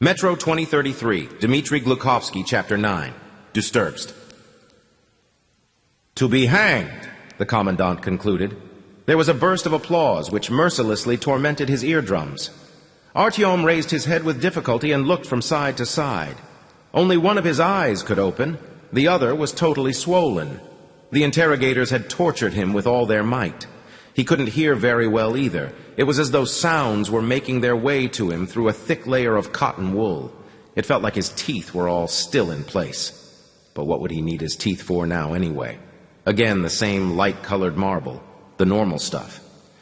Metro 2033, Dmitry Glukhovsky, Chapter 9, Stirbst. To be hanged, the commandant concluded. There was a burst of applause which mercilessly tormented his eardrums. Artyom raised his head with difficulty and looked from side to side. Only one of his eyes could open. The other was totally swollen. The interrogators had tortured him with all their might. He couldn't hear very well either. It was as though sounds were making their way to him through a thick layer of cotton wool. It felt like his teeth were all still in place. But what would he need his teeth for now anyway? Again, the same light-colored marble, the normal stuff.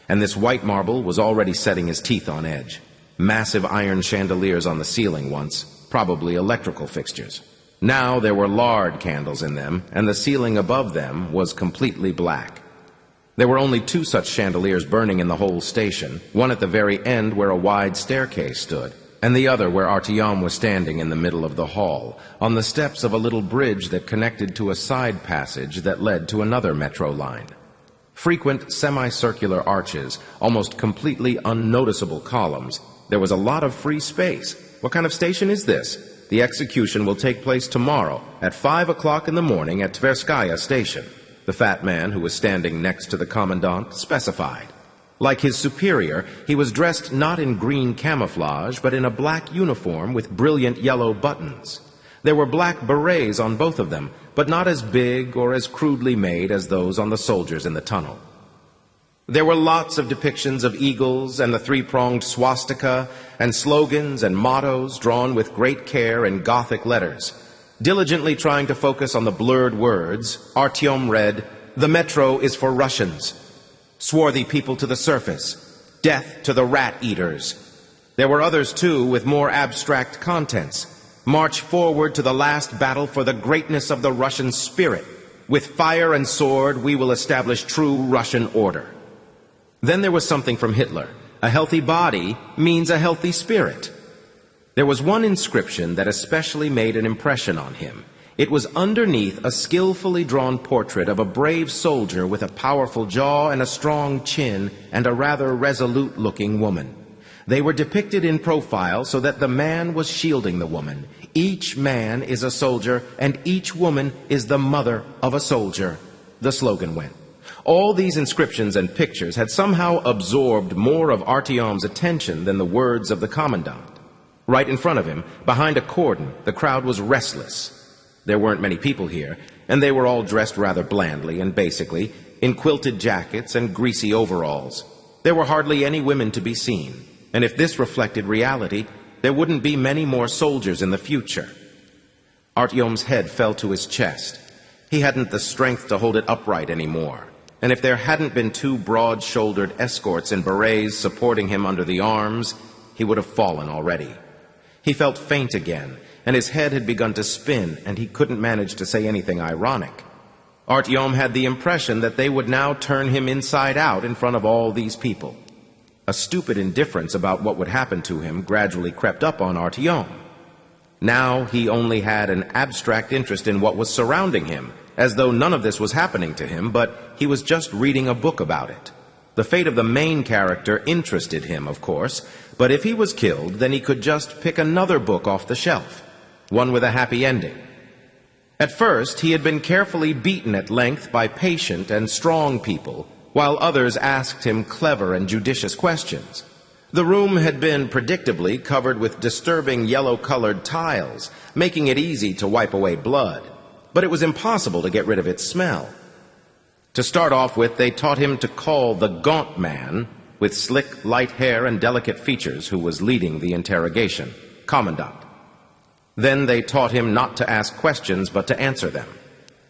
And this white marble was already setting his teeth on edge. Massive iron chandeliers on the ceiling once, probably electrical fixtures. Now there were lard candles in them, and the ceiling above them was completely black. There were only two such chandeliers burning in the whole station, one at the very end where a wide staircase stood, and the other where Artyom was standing in the middle of the hall, on the steps of a little bridge that connected to a side passage that led to another metro line. Frequent semicircular arches, almost completely unnoticeable columns. There was a lot of free space. What kind of station is this? The execution will take place tomorrow at 5 o'clock in the morning at Tverskaya station, the fat man who was standing next to the commandant specified. Like his superior, he was dressed not in green camouflage, but in a black uniform with brilliant yellow buttons. There were black berets on both of them, but not as big or as crudely made as those on the soldiers in the tunnel. There were lots of depictions of eagles and the three-pronged swastika, and slogans and mottos drawn with great care in Gothic letters. Diligently trying to focus on the blurred words, Artyom read, "The metro is for Russians. Swarthy people to the surface. Death to the rat-eaters." There were others, too, with more abstract contents. "March forward to the last battle for the greatness of the Russian spirit. With fire and sword, we will establish true Russian order." Then there was something from Hitler. A healthy body means a healthy spirit. There was one inscription that especially made an impression on him. It was underneath a skillfully drawn portrait of a brave soldier with a powerful jaw and a strong chin and a rather resolute-looking woman. They were depicted in profile so that the man was shielding the woman. Each man is a soldier, and each woman is the mother of a soldier, the slogan went. All these inscriptions and pictures had somehow absorbed more of Artyom's attention than the words of the commandant. Right in front of him, behind a cordon, the crowd was restless. There weren't many people here, and they were all dressed rather blandly and basically, in quilted jackets and greasy overalls. There were hardly any women to be seen, and if this reflected reality, there wouldn't be many more soldiers in the future. Artyom's head fell to his chest. He hadn't the strength to hold it upright anymore, and if there hadn't been two broad-shouldered escorts in berets supporting him under the arms, he would have fallen already. He felt faint again, and his head had begun to spin, and he couldn't manage to say anything ironic. Artyom had the impression that they would now turn him inside out in front of all these people. A stupid indifference about what would happen to him gradually crept up on Artyom. Now he only had an abstract interest in what was surrounding him, as though none of this was happening to him, but he was just reading a book about it. The fate of the main character interested him, of course, but if he was killed, then he could just pick another book off the shelf, one with a happy ending. At first, he had been carefully beaten at length by patient and strong people, while others asked him clever and judicious questions. The room had been predictably covered with disturbing yellow-colored tiles, making it easy to wipe away blood, but it was impossible to get rid of its smell. To start off with, they taught him to call the gaunt man, with slick, light hair and delicate features, who was leading the interrogation, Commandant. Then they taught him not to ask questions, but to answer them.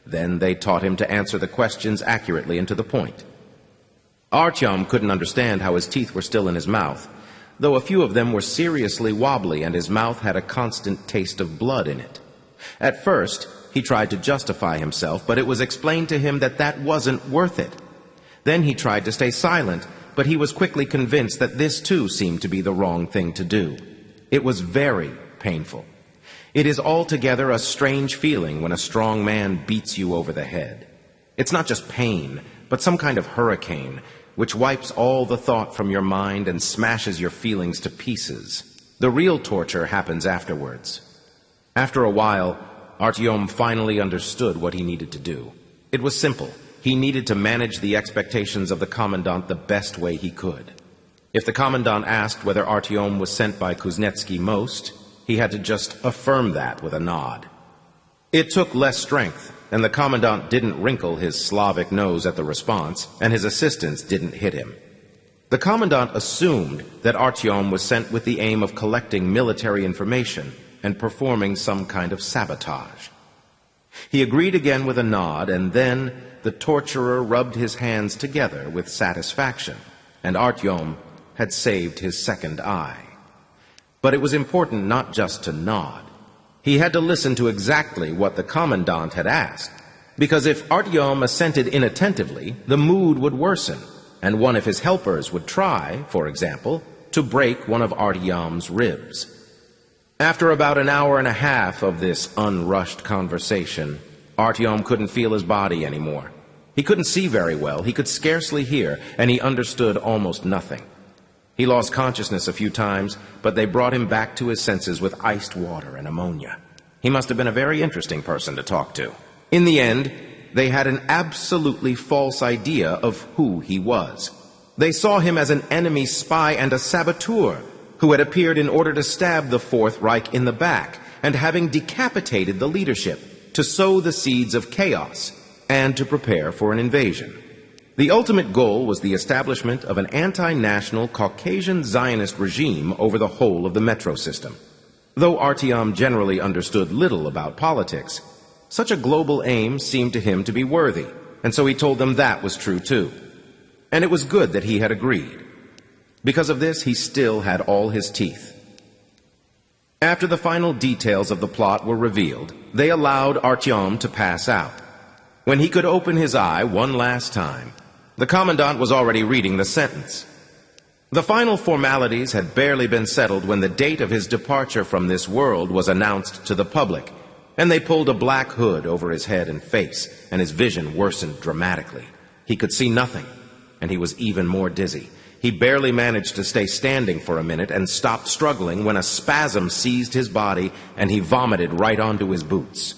Then they taught him to answer the questions accurately and to the point. Artyom couldn't understand how his teeth were still in his mouth, though a few of them were seriously wobbly and his mouth had a constant taste of blood in it. At first, he tried to justify himself, but it was explained to him that that wasn't worth it. Then he tried to stay silent, but he was quickly convinced that this too seemed to be the wrong thing to do. It was very painful. It is altogether a strange feeling when a strong man beats you over the head. It's not just pain, but some kind of hurricane, which wipes all the thought from your mind and smashes your feelings to pieces. The real torture happens afterwards. After a while, Artyom finally understood what he needed to do. It was simple. He needed to manage the expectations of the Commandant the best way he could. If the Commandant asked whether Artyom was sent by Kuznetsky most, he had to just affirm that with a nod. It took less strength, and the Commandant didn't wrinkle his Slavic nose at the response, and his assistants didn't hit him. The Commandant assumed that Artyom was sent with the aim of collecting military information and performing some kind of sabotage. He agreed again with a nod, and then the torturer rubbed his hands together with satisfaction, and Artyom had saved his second eye. But it was important not just to nod. He had to listen to exactly what the Commandant had asked, because if Artyom assented inattentively, the mood would worsen, and one of his helpers would try, for example, to break one of Artyom's ribs. After about an hour and a half of this unrushed conversation, Artyom couldn't feel his body anymore. He couldn't see very well, he could scarcely hear, and he understood almost nothing. He lost consciousness a few times, but they brought him back to his senses with iced water and ammonia. He must have been a very interesting person to talk to. In the end, they had an absolutely false idea of who he was. They saw him as an enemy spy and a saboteur who had appeared in order to stab the Fourth Reich in the back, and having decapitated the leadership, to sow the seeds of chaos and to prepare for an invasion. The ultimate goal was the establishment of an anti-national Caucasian Zionist regime over the whole of the metro system. Though Artyom generally understood little about politics, such a global aim seemed to him to be worthy, and so he told them that was true too. And it was good that he had agreed. Because of this, he still had all his teeth. After the final details of the plot were revealed, they allowed Artyom to pass out. When he could open his eye one last time, the Commandant was already reading the sentence. The final formalities had barely been settled when the date of his departure from this world was announced to the public, and they pulled a black hood over his head and face, and his vision worsened dramatically. He could see nothing, and he was even more dizzy. He barely managed to stay standing for a minute and stopped struggling when a spasm seized his body and he vomited right onto his boots.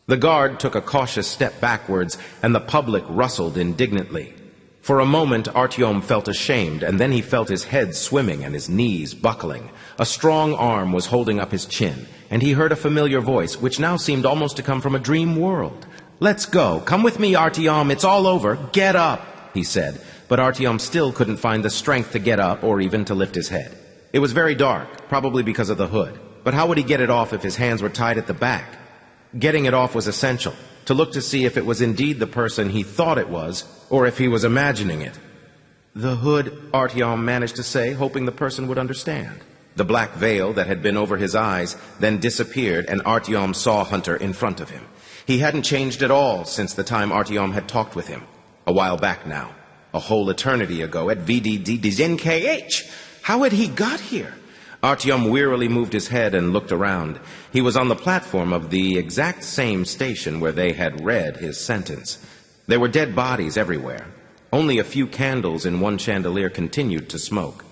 The guard took a cautious step backwards and the public rustled indignantly. For a moment, Artyom felt ashamed, and then he felt his head swimming and his knees buckling. A strong arm was holding up his chin, and he heard a familiar voice, which now seemed almost to come from a dream world. "Let's go. Come with me, Artyom. It's all over. Get up," he said. But Artyom still couldn't find the strength to get up or even to lift his head. It was very dark, probably because of the hood. But how would he get it off if his hands were tied at the back? Getting it off was essential, to look to see if it was indeed the person he thought it was, or if he was imagining it. "The hood," Artyom managed to say, hoping the person would understand. The black veil that had been over his eyes then disappeared, and Artyom saw Hunter in front of him. He hadn't changed at all since the time Artyom had talked with him. A while back now. A whole eternity ago at VDDNKH. How had he got here? Artyom wearily moved his head and looked around. He was on the platform of the exact same station where they had read his sentence. There were dead bodies everywhere. Only a few candles in one chandelier continued to smoke.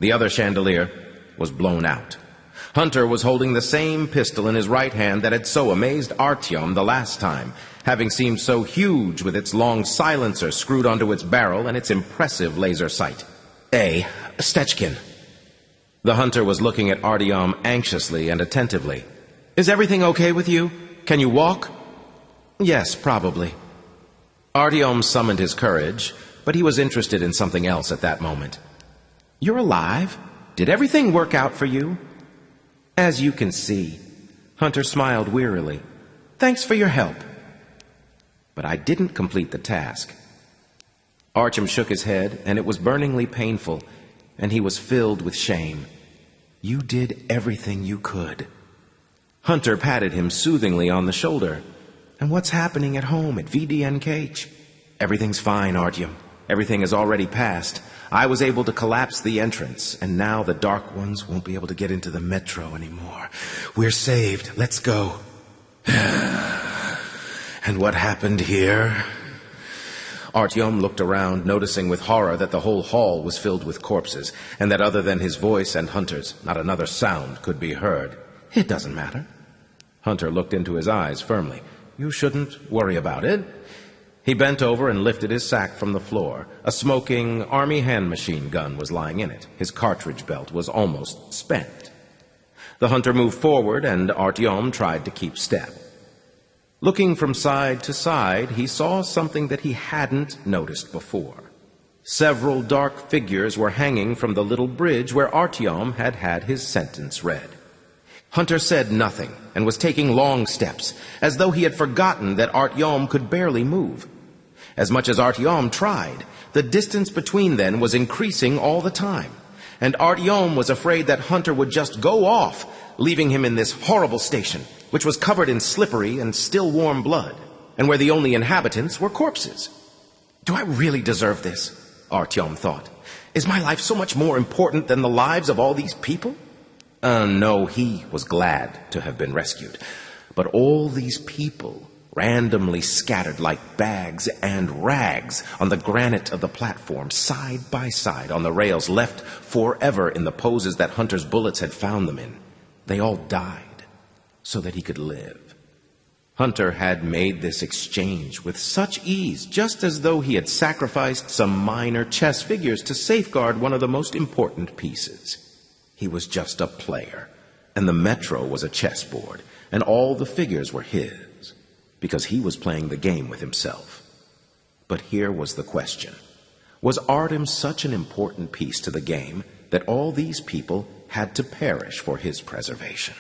The other chandelier was blown out. Hunter was holding the same pistol in his right hand that had so amazed Artyom the last time, having seemed so huge with its long silencer screwed onto its barrel and its impressive laser sight. Stechkin. The hunter was looking at Artyom anxiously and attentively. "Is everything okay with you? Can you walk?" "Yes, probably." Artyom summoned his courage, but he was interested in something else at that moment. "You're alive? Did everything work out for you?" "As you can see." Hunter smiled wearily. "Thanks for your help." "But I didn't complete the task." Artyom shook his head, and it was burningly painful, and he was filled with shame. "You did everything you could." Hunter patted him soothingly on the shoulder. "And what's happening at home at VDNKH?" "Everything's fine, Artyom. Everything has already passed. I was able to collapse the entrance, and now the Dark Ones won't be able to get into the metro anymore. We're saved. Let's go." "And what happened here?" Artyom looked around, noticing with horror that the whole hall was filled with corpses, and that other than his voice and Hunter's, not another sound could be heard. "It doesn't matter." Hunter looked into his eyes firmly. "You shouldn't worry about it." He bent over and lifted his sack from the floor. A smoking army hand machine gun was lying in it. His cartridge belt was almost spent. The hunter moved forward, and Artyom tried to keep step. Looking from side to side, he saw something that he hadn't noticed before. Several dark figures were hanging from the little bridge where Artyom had had his sentence read. Hunter said nothing and was taking long steps, as though he had forgotten that Artyom could barely move. As much as Artyom tried, the distance between them was increasing all the time, and Artyom was afraid that Hunter would just go off, leaving him in this horrible station, which was covered in slippery and still warm blood, and where the only inhabitants were corpses. "Do I really deserve this?" Artyom thought. "Is my life so much more important than the lives of all these people?" No, he was glad to have been rescued. But all these people, randomly scattered like bags and rags on the granite of the platform, side by side on the rails, left forever in the poses that Hunter's bullets had found them in. They all died so that he could live. Hunter had made this exchange with such ease, just as though he had sacrificed some minor chess figures to safeguard one of the most important pieces. He was just a player, and the metro was a chessboard, and all the figures were his, because he was playing the game with himself. But here was the question. Was Artyom such an important piece to the game that all these people had to perish for his preservation?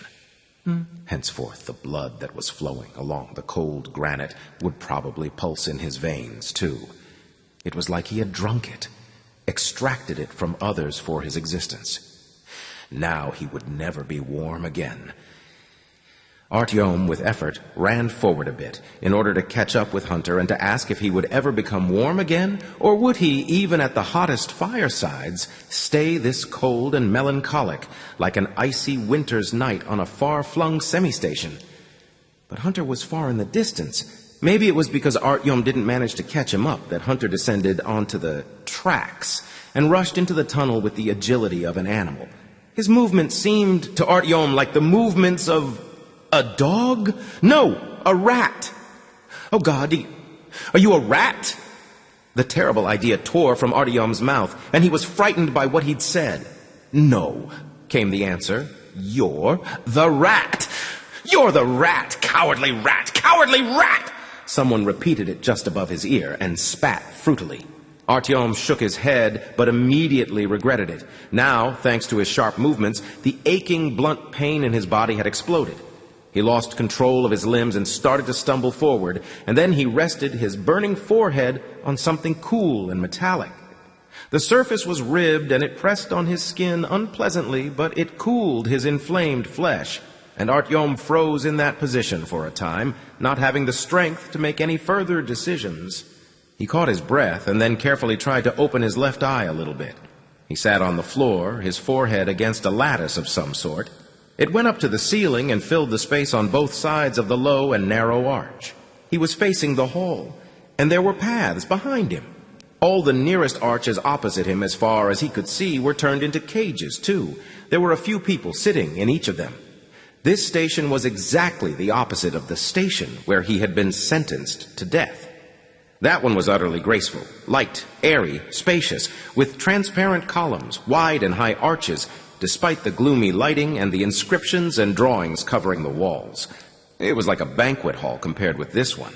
Henceforth, the blood that was flowing along the cold granite would probably pulse in his veins, too. It was like he had drunk it, extracted it from others for his existence. Now he would never be warm again. Artyom, with effort, ran forward a bit in order to catch up with Hunter and to ask if he would ever become warm again, or would he, even at the hottest firesides, stay this cold and melancholic, like an icy winter's night on a far-flung semi-station. But Hunter was far in the distance. Maybe it was because Artyom didn't manage to catch him up that Hunter descended onto the tracks and rushed into the tunnel with the agility of an animal. His movements seemed to Artyom like the movements of a dog? No, a rat. "Oh, God, are you a rat?" The terrible idea tore from Artyom's mouth, and he was frightened by what he'd said. "No," came the answer. "You're the rat. You're the rat, cowardly rat, cowardly rat!" Someone repeated it just above his ear and spat fruitily. Artyom shook his head, but immediately regretted it. Now, thanks to his sharp movements, the aching, blunt pain in his body had exploded. He lost control of his limbs and started to stumble forward, and then he rested his burning forehead on something cool and metallic. The surface was ribbed, and it pressed on his skin unpleasantly, but it cooled his inflamed flesh, and Artyom froze in that position for a time, not having the strength to make any further decisions. He caught his breath and then carefully tried to open his left eye a little bit. He sat on the floor, his forehead against a lattice of some sort. It went up to the ceiling and filled the space on both sides of the low and narrow arch. He was facing the hall, and there were paths behind him. All the nearest arches opposite him, as far as he could see, were turned into cages, too. There were a few people sitting in each of them. This station was exactly the opposite of the station where he had been sentenced to death. That one was utterly graceful, light, airy, spacious, with transparent columns, wide and high arches, despite the gloomy lighting and the inscriptions and drawings covering the walls. It was like a banquet hall compared with this one.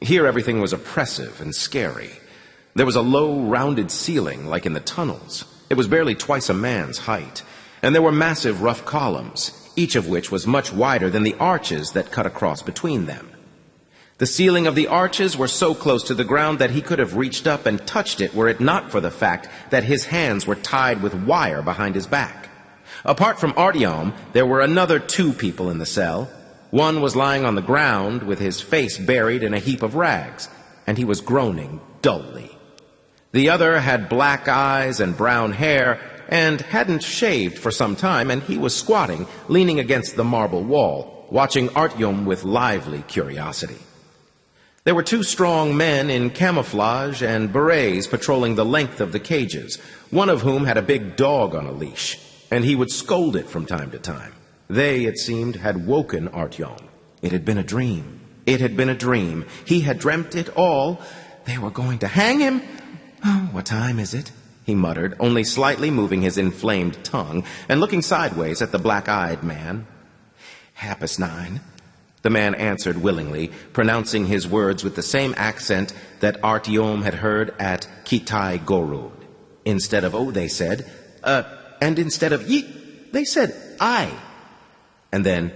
Here everything was oppressive and scary. There was a low, rounded ceiling, like in the tunnels. It was barely twice a man's height, and there were massive rough columns, each of which was much wider than the arches that cut across between them. The ceiling of the arches were so close to the ground that he could have reached up and touched it were it not for the fact that his hands were tied with wire behind his back. Apart from Artyom, there were another 2 people in the cell. One was lying on the ground with his face buried in a heap of rags, and he was groaning dully. The other had black eyes and brown hair and hadn't shaved for some time, and he was squatting, leaning against the marble wall, watching Artyom with lively curiosity. There were 2 strong men in camouflage and berets patrolling the length of the cages, one of whom had a big dog on a leash, and he would scold it from time to time. They, it seemed, had woken Artyom. It had been a dream. It had been a dream. He had dreamt it all. They were going to hang him. Oh, what time is it? He muttered, only slightly moving his inflamed tongue and looking sideways at the black-eyed man. 9:30. The man answered willingly, pronouncing his words with the same accent that Artyom had heard at Kitai Gorod. Instead of "oh," they said, and instead of "ye," they said "I." And then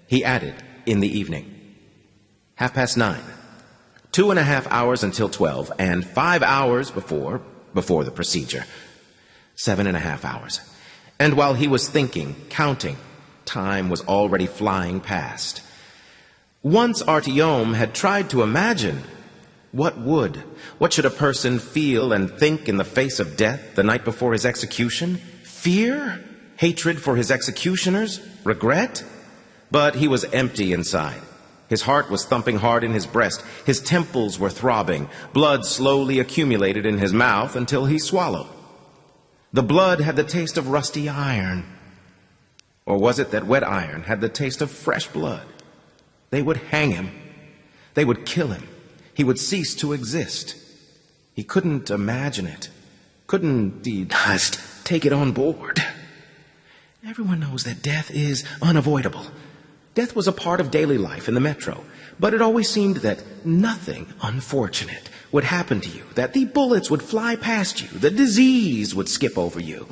he added, in the evening. 9:30. 2.5 hours until 12, and 5 hours before the procedure. 7.5 hours. And while he was thinking, counting, time was already flying past. Once Artyom had tried to imagine what should a person feel and think in the face of death the night before his execution? Fear? Hatred for his executioners? Regret? But he was empty inside. His heart was thumping hard in his breast. His temples were throbbing. Blood slowly accumulated in his mouth until he swallowed. The blood had the taste of rusty iron. Or was it that wet iron had the taste of fresh blood? They would hang him. They would kill him. He would cease to exist. He couldn't imagine it. Couldn't just take it on board. Everyone knows that death is unavoidable. Death was a part of daily life in the metro, but it always seemed that nothing unfortunate would happen to you, that the bullets would fly past you, the disease would skip over you.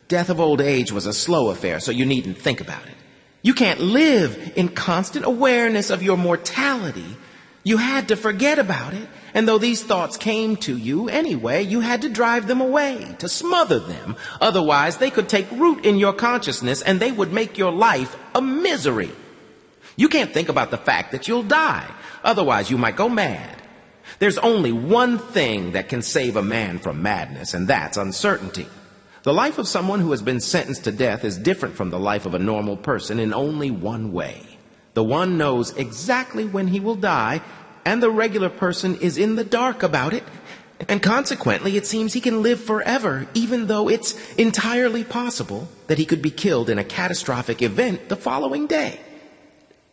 Death of old age was a slow affair, so you needn't think about it. You can't live in constant awareness of your mortality. You had to forget about it, and though these thoughts came to you anyway, you had to drive them away, to smother them. Otherwise, they could take root in your consciousness, and they would make your life a misery. You can't think about the fact that you'll die. Otherwise, you might go mad. There's only one thing that can save a man from madness, and that's uncertainty. The life of someone who has been sentenced to death is different from the life of a normal person in only one way. The one knows exactly when he will die, and the regular person is in the dark about it, and consequently it seems he can live forever, even though it's entirely possible that he could be killed in a catastrophic event the following day.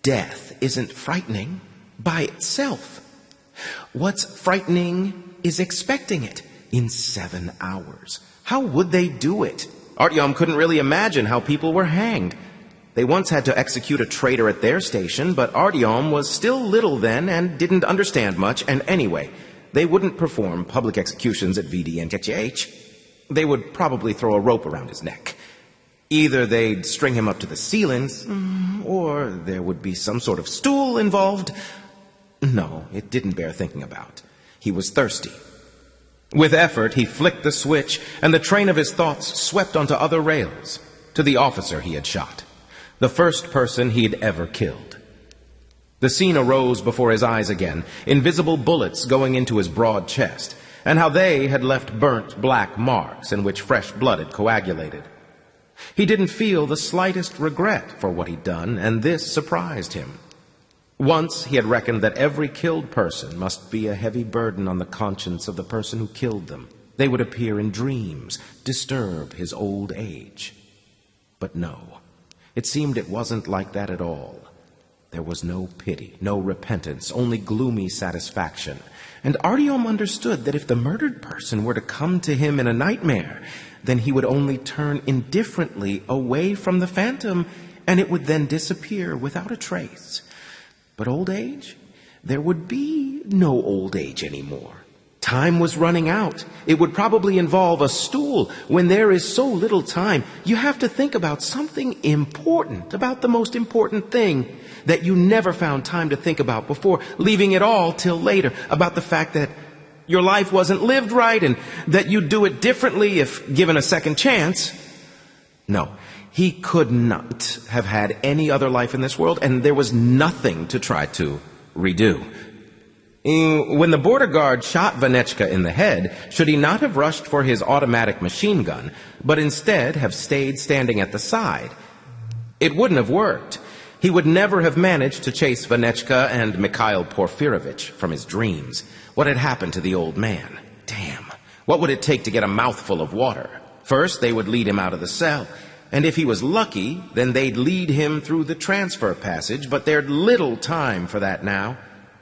Death isn't frightening by itself. What's frightening is expecting it in 7 hours. How would they do it? Artyom couldn't really imagine how people were hanged. They once had to execute a traitor at their station, but Artyom was still little then and didn't understand much, and anyway, they wouldn't perform public executions at VDNTH. They would probably throw a rope around his neck. Either they'd string him up to the ceilings, or there would be some sort of stool involved. No, it didn't bear thinking about. He was thirsty. With effort, he flicked the switch, and the train of his thoughts swept onto other rails, to the officer he had shot, the first person he'd ever killed. The scene arose before his eyes again, invisible bullets going into his broad chest, and how they had left burnt black marks in which fresh blood had coagulated. He didn't feel the slightest regret for what he'd done, and this surprised him. Once he had reckoned that every killed person must be a heavy burden on the conscience of the person who killed them. They would appear in dreams, disturb his old age. But no, it seemed it wasn't like that at all. There was no pity, no repentance, only gloomy satisfaction. And Artyom understood that if the murdered person were to come to him in a nightmare, then he would only turn indifferently away from the phantom, and it would then disappear without a trace. But old age? There would be no old age anymore. Time was running out. It would probably involve a stool. When there is so little time, you have to think about something important, about the most important thing that you never found time to think about before, leaving it all till later, about the fact that your life wasn't lived right and that you'd do it differently if given a second chance. No, he could not have had any other life in this world, and there was nothing to try to redo. When the border guard shot Vanechka in the head, should he not have rushed for his automatic machine gun, but instead have stayed standing at the side? It wouldn't have worked. He would never have managed to chase Vanechka and Mikhail Porfirovich from his dreams. What had happened to the old man? Damn. What would it take to get a mouthful of water? First, they would lead him out of the cell. And if he was lucky, then they'd lead him through the transfer passage, but there'd little time for that now.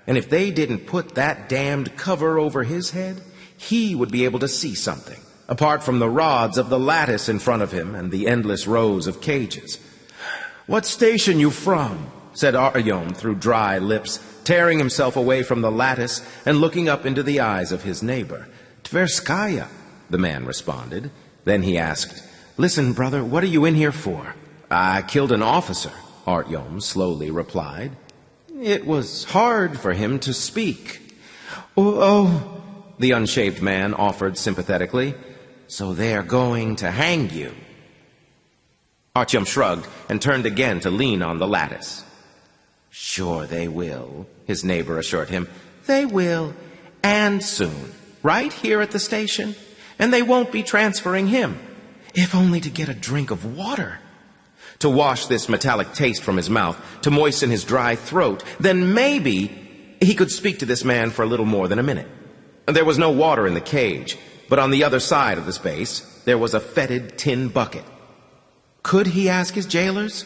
And if they didn't put that damned cover over his head, he would be able to see something, apart from the rods of the lattice in front of him and the endless rows of cages. "What station you from?" said Artyom through dry lips, tearing himself away from the lattice and looking up into the eyes of his neighbor. "Tverskaya," the man responded. Then he asked, "Listen, brother, what are you in here for?" "I killed an officer," Artyom slowly replied. It was hard for him to speak. Oh, the unshaved man offered sympathetically. "So they're going to hang you." Artyom shrugged and turned again to lean on the lattice. "Sure they will," his neighbor assured him. "They will, and soon, right here at the station. And they won't be transferring him, if only to get a drink of water. To wash this metallic taste from his mouth, to moisten his dry throat, then maybe he could speak to this man for a little more than a minute. There was no water in the cage, but on the other side of the space, there was a fetid tin bucket. Could he ask his jailers?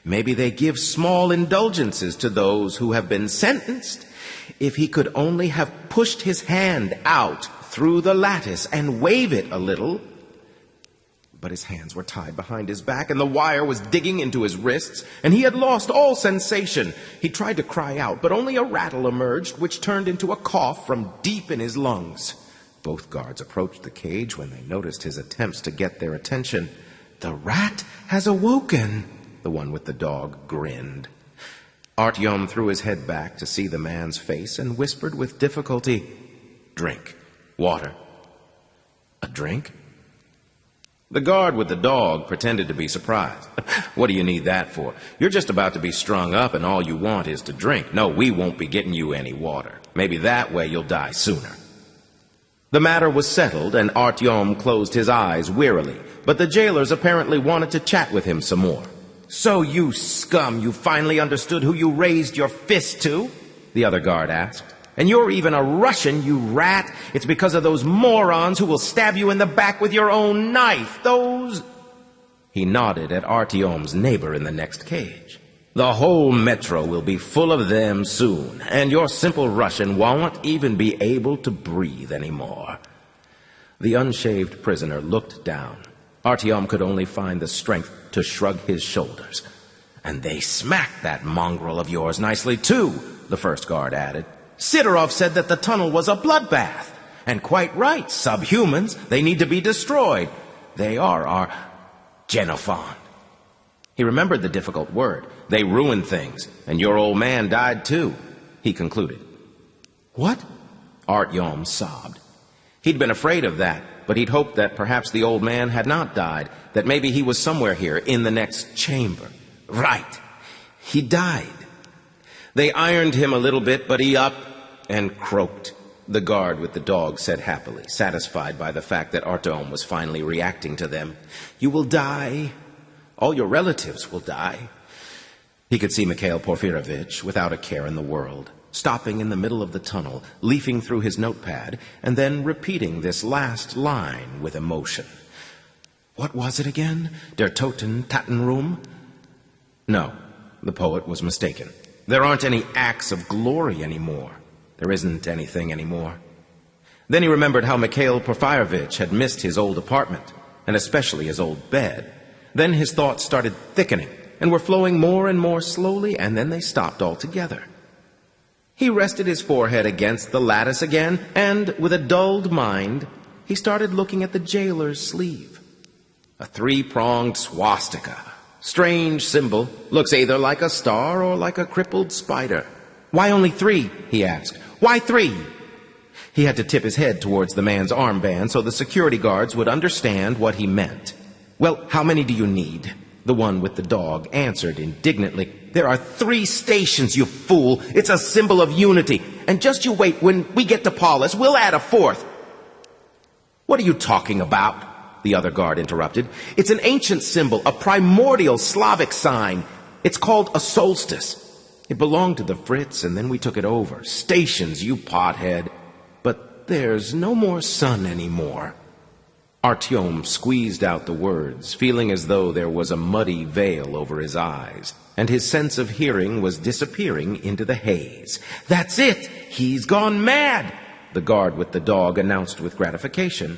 Maybe they give small indulgences to those who have been sentenced. If he could only have pushed his hand out through the lattice and wave it a little. But his hands were tied behind his back, and the wire was digging into his wrists, and he had lost all sensation. He tried to cry out, but only a rattle emerged, which turned into a cough from deep in his lungs. Both guards approached the cage when they noticed his attempts to get their attention. "The rat has awoken," the one with the dog grinned. Artyom threw his head back to see the man's face and whispered with difficulty, "Drink. Water." "A drink?" The guard with the dog pretended to be surprised. "What do you need that for? You're just about to be strung up and all you want is to drink. No, we won't be getting you any water. Maybe that way you'll die sooner." The matter was settled and Artyom closed his eyes wearily, but the jailers apparently wanted to chat with him some more. "So you scum, you finally understood who you raised your fist to?" the other guard asked. "And you're even a Russian, you rat. It's because of those morons who will stab you in the back with your own knife. Those..." He nodded at Artyom's neighbor in the next cage. "The whole metro will be full of them soon, and your simple Russian won't even be able to breathe anymore." The unshaved prisoner looked down. Artyom could only find the strength to shrug his shoulders. "And they smacked that mongrel of yours nicely, too," the first guard added. "Sidorov said that the tunnel was a bloodbath. And quite right, subhumans, they need to be destroyed. They are our Xenophon." He remembered the difficult word. "They ruin things, and your old man died too," he concluded. "What?" Artyom sobbed. He'd been afraid of that, but he'd hoped that perhaps the old man had not died, that maybe he was somewhere here in the next chamber. Right. He died. They ironed him a little bit, but he up and croaked, the guard with the dog said happily, satisfied by the fact that Artyom was finally reacting to them. "You will die. All your relatives will die." He could see Mikhail Porfirovich without a care in the world, stopping in the middle of the tunnel, leafing through his notepad, and then repeating this last line with emotion. What was it again? Der Toten Tatenrum? No, the poet was mistaken. There aren't any acts of glory anymore. There isn't anything anymore. Then he remembered how Mikhail Porfirovich had missed his old apartment, and especially his old bed. Then his thoughts started thickening, and were flowing more and more slowly, and then they stopped altogether. He rested his forehead against the lattice again, and, with a dulled mind, he started looking at the jailer's sleeve. A three-pronged swastika. Strange symbol. Looks either like a star or like a crippled spider. "Why only 3?" he asked. "Why 3?" He had to tip his head towards the man's armband so the security guards would understand what he meant. "Well, how many do you need?" The one with the dog answered indignantly. "There are 3 stations, you fool. It's a symbol of unity. And just you wait, when we get to Paulus, we'll add a 4th. "What are you talking about?" the other guard interrupted. "It's an ancient symbol, a primordial Slavic sign. It's called a solstice. It belonged to the Fritz, and then we took it over. Stations, you pothead. But there's no more sun anymore. Artyom squeezed out the words, feeling as though there was a muddy veil over his eyes, and his sense of hearing was disappearing into the haze. That's it! He's gone mad! The guard with the dog announced with gratification.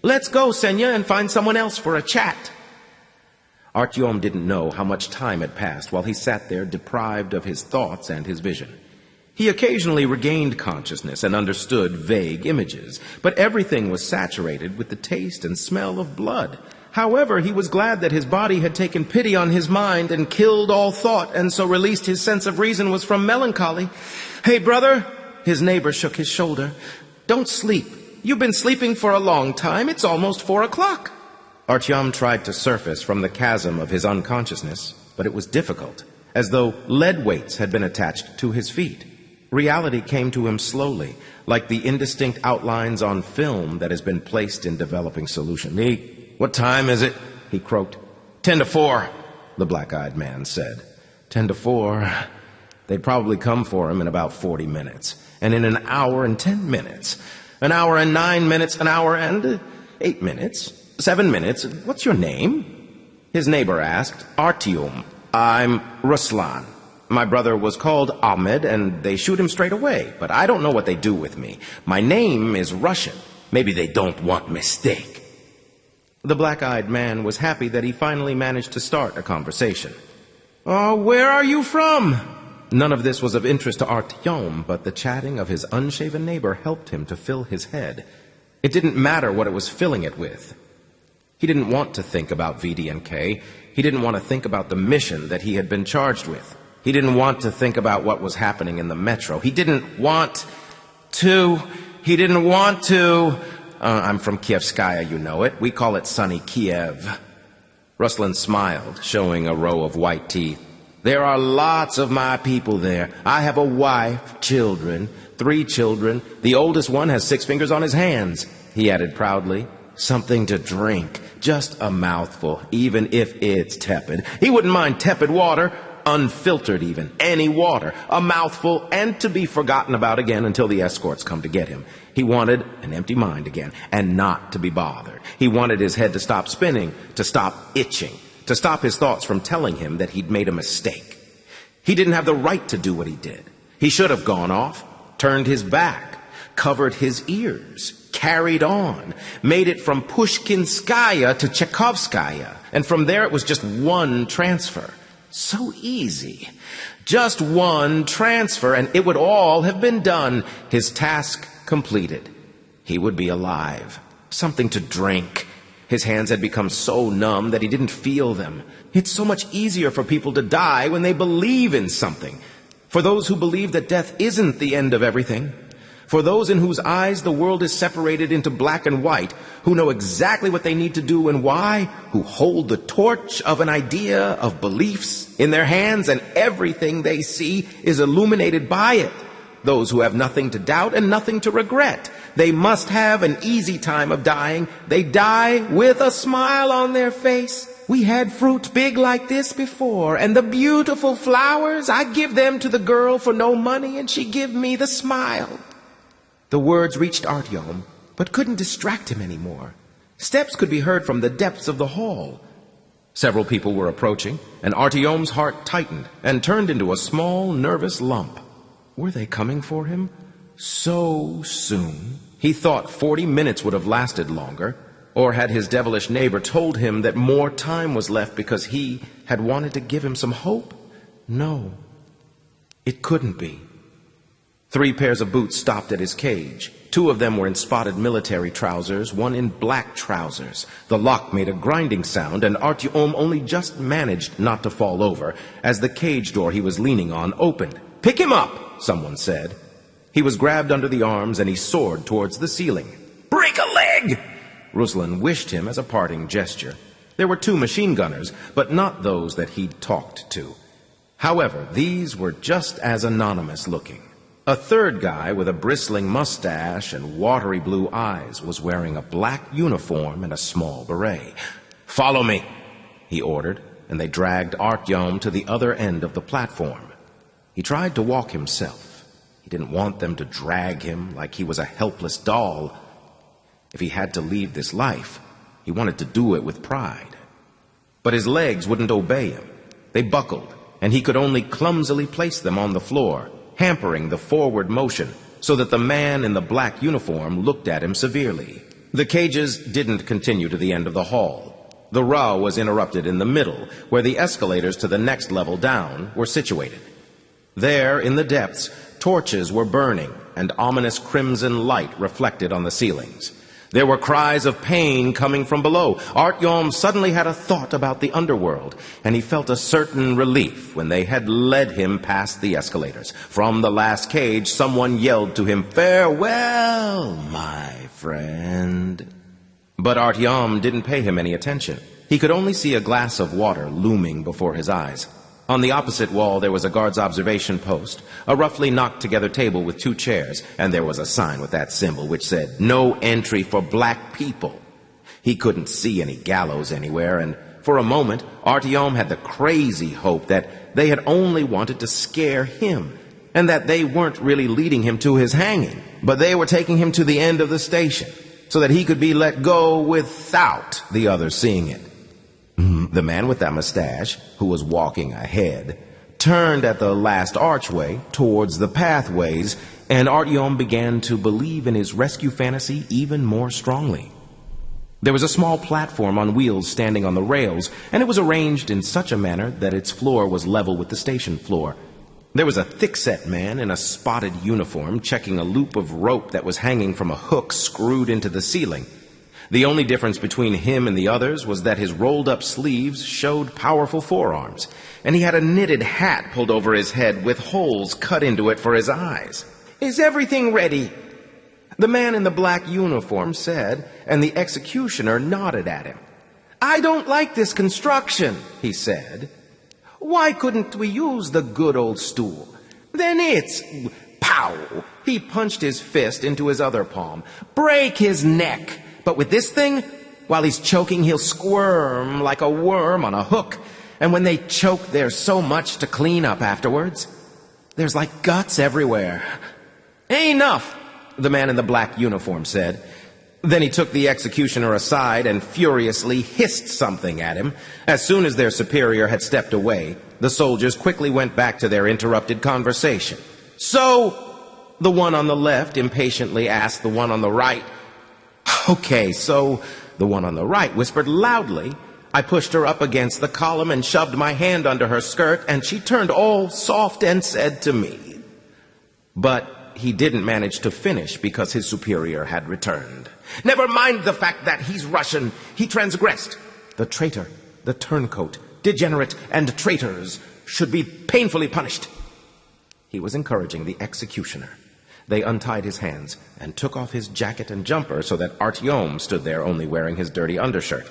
Let's go, Senya, and find someone else for a chat. Artyom didn't know how much time had passed while he sat there deprived of his thoughts and his vision. He occasionally regained consciousness and understood vague images, but everything was saturated with the taste and smell of blood. However, he was glad that his body had taken pity on his mind and killed all thought, and so released his sense of reason was from melancholy. Hey, brother! His neighbor shook his shoulder. Don't sleep. You've been sleeping for a long time. It's almost 4 o'clock. Artyom tried to surface from the chasm of his unconsciousness, but it was difficult, as though lead weights had been attached to his feet. Reality came to him slowly, like the indistinct outlines on film that has been placed in developing solution. What time is it? He croaked. 10 to 4, the black-eyed man said. 10 to 4. They'd probably come for him in about 40 minutes, and in an hour and 10 minutes, an hour and 9 minutes, an hour and 8 minutes. 7 minutes. What's your name? His neighbor asked. Artyom. I'm Ruslan. My brother was called Ahmed, and they shoot him straight away, but I don't know what they do with me. My name is Russian. Maybe they don't want mistake. The black-eyed man was happy that he finally managed to start a conversation. Where are you from? None of this was of interest to Artyom, but the chatting of his unshaven neighbor helped him to fill his head. It didn't matter what it was filling it with. He didn't want to think about VD&K. He didn't want to think about the mission that he had been charged with. He didn't want to think about what was happening in the metro. He didn't want to... I'm from Kievskaya, you know it. We call it sunny Kiev. Ruslan smiled, showing a row of white teeth. There are lots of my people there. I have a wife, children, 3 children. The oldest one has 6 fingers on his hands, he added proudly. Something to drink, just a mouthful, even if it's tepid. He wouldn't mind tepid water, unfiltered even, any water, a mouthful, and to be forgotten about again until the escorts come to get him. He wanted an empty mind again, and not to be bothered. He wanted his head to stop spinning, to stop itching, to stop his thoughts from telling him that he'd made a mistake. He didn't have the right to do what he did. He should have gone off, turned his back, covered his ears, carried on, made it from Pushkinskaya to Tchaikovskaya, and from there it was just one transfer. So easy. Just one transfer, and it would all have been done. His task completed. He would be alive. Something to drink. His hands had become so numb that he didn't feel them. It's so much easier for people to die when they believe in something. For those who believe that death isn't the end of everything. For those in whose eyes the world is separated into black and white, who know exactly what they need to do and why, who hold the torch of an idea, of beliefs in their hands, and everything they see is illuminated by it. Those who have nothing to doubt and nothing to regret. They must have an easy time of dying. They die with a smile on their face. We had fruit big like this before, and the beautiful flowers, I give them to the girl for no money, and she give me the smile. The words reached Artyom, but couldn't distract him anymore. Steps could be heard from the depths of the hall. Several people were approaching, and Artyom's heart tightened and turned into a small, nervous lump. Were they coming for him? So soon? He thought 40 minutes would have lasted longer, or had his devilish neighbor told him that more time was left because he had wanted to give him some hope? No, it couldn't be. 3 pairs of boots stopped at his cage. 2 of them were in spotted military trousers, 1 in black trousers. The lock made a grinding sound, and Artyom only just managed not to fall over as the cage door he was leaning on opened. "Pick him up," someone said. He was grabbed under the arms, and he soared towards the ceiling. "Break a leg!" Ruslan wished him as a parting gesture. There were 2 machine gunners, but not those that he'd talked to. However, these were just as anonymous looking. A 3rd guy with a bristling mustache and watery blue eyes was wearing a black uniform and a small beret. "Follow me," he ordered, and they dragged Artyom to the other end of the platform. He tried to walk himself. He didn't want them to drag him like he was a helpless doll. If he had to leave this life, he wanted to do it with pride. But his legs wouldn't obey him. They buckled, and he could only clumsily place them on the floor, hampering the forward motion so that the man in the black uniform looked at him severely. The cages didn't continue to the end of the hall. The row was interrupted in the middle, where the escalators to the next level down were situated. There, in the depths, torches were burning, and ominous crimson light reflected on the ceilings. There were cries of pain coming from below. Artyom suddenly had a thought about the underworld, and he felt a certain relief when they had led him past the escalators. From the last cage, someone yelled to him, "Farewell, my friend." But Artyom didn't pay him any attention. He could only see a glass of water looming before his eyes. On the opposite wall, there was a guard's observation post, a roughly knocked-together table with 2 chairs, and there was a sign with that symbol which said, "No entry for black people." He couldn't see any gallows anywhere, and for a moment, Artyom had the crazy hope that they had only wanted to scare him, and that they weren't really leading him to his hanging, but they were taking him to the end of the station, so that he could be let go without the others seeing it. The man with that mustache, who was walking ahead, turned at the last archway towards the pathways, and Artyom began to believe in his rescue fantasy even more strongly. There was a small platform on wheels standing on the rails, and it was arranged in such a manner that its floor was level with the station floor. There was a thick-set man in a spotted uniform checking a loop of rope that was hanging from a hook screwed into the ceiling. The only difference between him and the others was that his rolled-up sleeves showed powerful forearms, and he had a knitted hat pulled over his head with holes cut into it for his eyes. "Is everything ready?" the man in the black uniform said, and the executioner nodded at him. "I don't like this construction," he said. "Why couldn't we use the good old stool? Then it's..." Pow! He punched his fist into his other palm. "Break his neck! But with this thing, while he's choking, he'll squirm like a worm on a hook. And when they choke, there's so much to clean up afterwards. There's like guts everywhere." "Enough," the man in the black uniform said. Then he took the executioner aside and furiously hissed something at him. As soon as their superior had stepped away, the soldiers quickly went back to their interrupted conversation. "So," the one on the left impatiently asked the one on the right. "Okay, so," the one on the right whispered loudly. "I pushed her up against the column and shoved my hand under her skirt, and she turned all soft and said to me..." But he didn't manage to finish because his superior had returned. "Never mind the fact that he's Russian. He transgressed. The traitor, the turncoat, degenerate, and traitors should be painfully punished." He was encouraging the executioner. They untied his hands and took off his jacket and jumper so that Artyom stood there only wearing his dirty undershirt.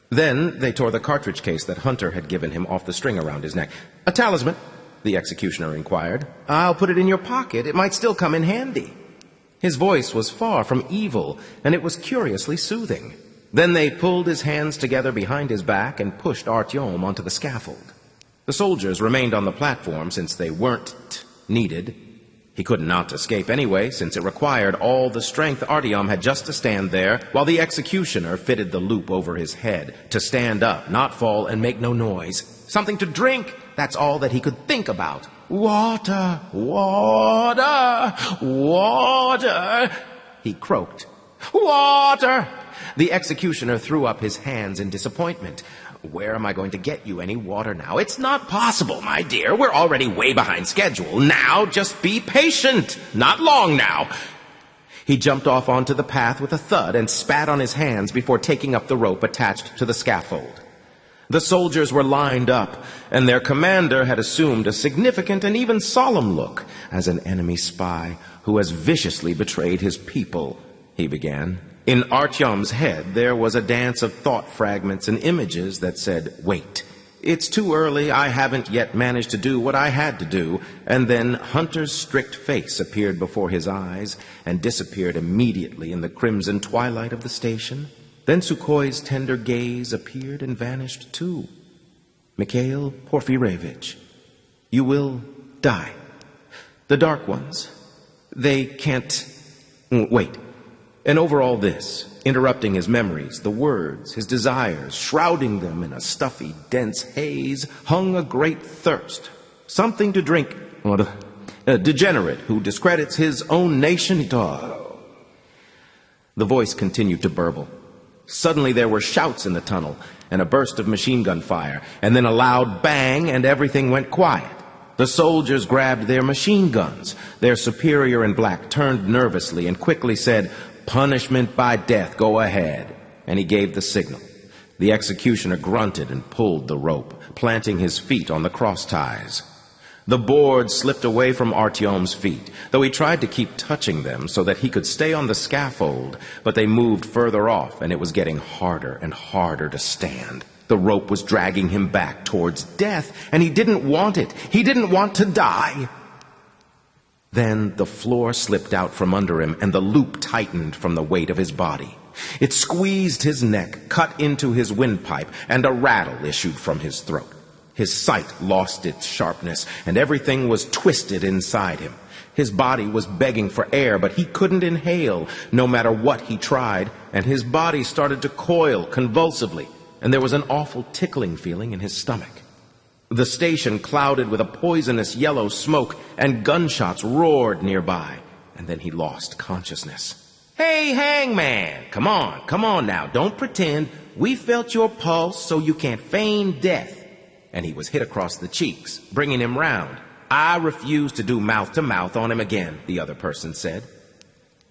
Then they tore the cartridge case that Hunter had given him off the string around his neck. "A talisman?" the executioner inquired. "I'll put it in your pocket. It might still come in handy." His voice was far from evil, and it was curiously soothing. Then they pulled his hands together behind his back and pushed Artyom onto the scaffold. The soldiers remained on the platform since they weren't needed. He could not escape anyway, since it required all the strength Artyom had just to stand there, while the executioner fitted the loop over his head, to stand up, not fall, and make no noise. Something to drink, that's all that he could think about. "Water, water, water," he croaked. "Water!" The executioner threw up his hands in disappointment. "Where am I going to get you any water now? It's not possible, my dear. We're already way behind schedule. Now, just be patient. Not long now." He jumped off onto the path with a thud and spat on his hands before taking up the rope attached to the scaffold. The soldiers were lined up, and their commander had assumed a significant and even solemn look. "As an enemy spy who has viciously betrayed his people," he began. In Artyom's head, there was a dance of thought fragments and images that said, "Wait, it's too early, I haven't yet managed to do what I had to do." And then Hunter's strict face appeared before his eyes and disappeared immediately in the crimson twilight of the station. Then Sukhoi's tender gaze appeared and vanished too. Mikhail Porfirevich, you will die. The Dark Ones, they can't... Wait. And over all this, interrupting his memories, the words, his desires, shrouding them in a stuffy, dense haze, hung a great thirst. Something to drink. A degenerate who discredits his own nation. The voice continued to burble. Suddenly there were shouts in the tunnel, and a burst of machine gun fire, and then a loud bang, and everything went quiet. The soldiers grabbed their machine guns. Their superior in black turned nervously and quickly said, "Punishment by death, go ahead." And he gave the signal. The executioner grunted and pulled the rope, planting his feet on the cross ties. The board slipped away from Artyom's feet, though he tried to keep touching them so that he could stay on the scaffold, but they moved further off, and it was getting harder and harder to stand. The rope was dragging him back towards death, and he didn't want it. He didn't want to die. Then the floor slipped out from under him, and the loop tightened from the weight of his body. It squeezed his neck, cut into his windpipe, and a rattle issued from his throat. His sight lost its sharpness, and everything was twisted inside him. His body was begging for air, but he couldn't inhale, no matter what he tried, and his body started to coil convulsively, and there was an awful tickling feeling in his stomach. The station clouded with a poisonous yellow smoke, and gunshots roared nearby, and then he lost consciousness. "Hey, hangman! Come on now, don't pretend. We felt your pulse so you can't feign death." And he was hit across the cheeks, bringing him round. "I refuse to do mouth-to-mouth on him again," the other person said.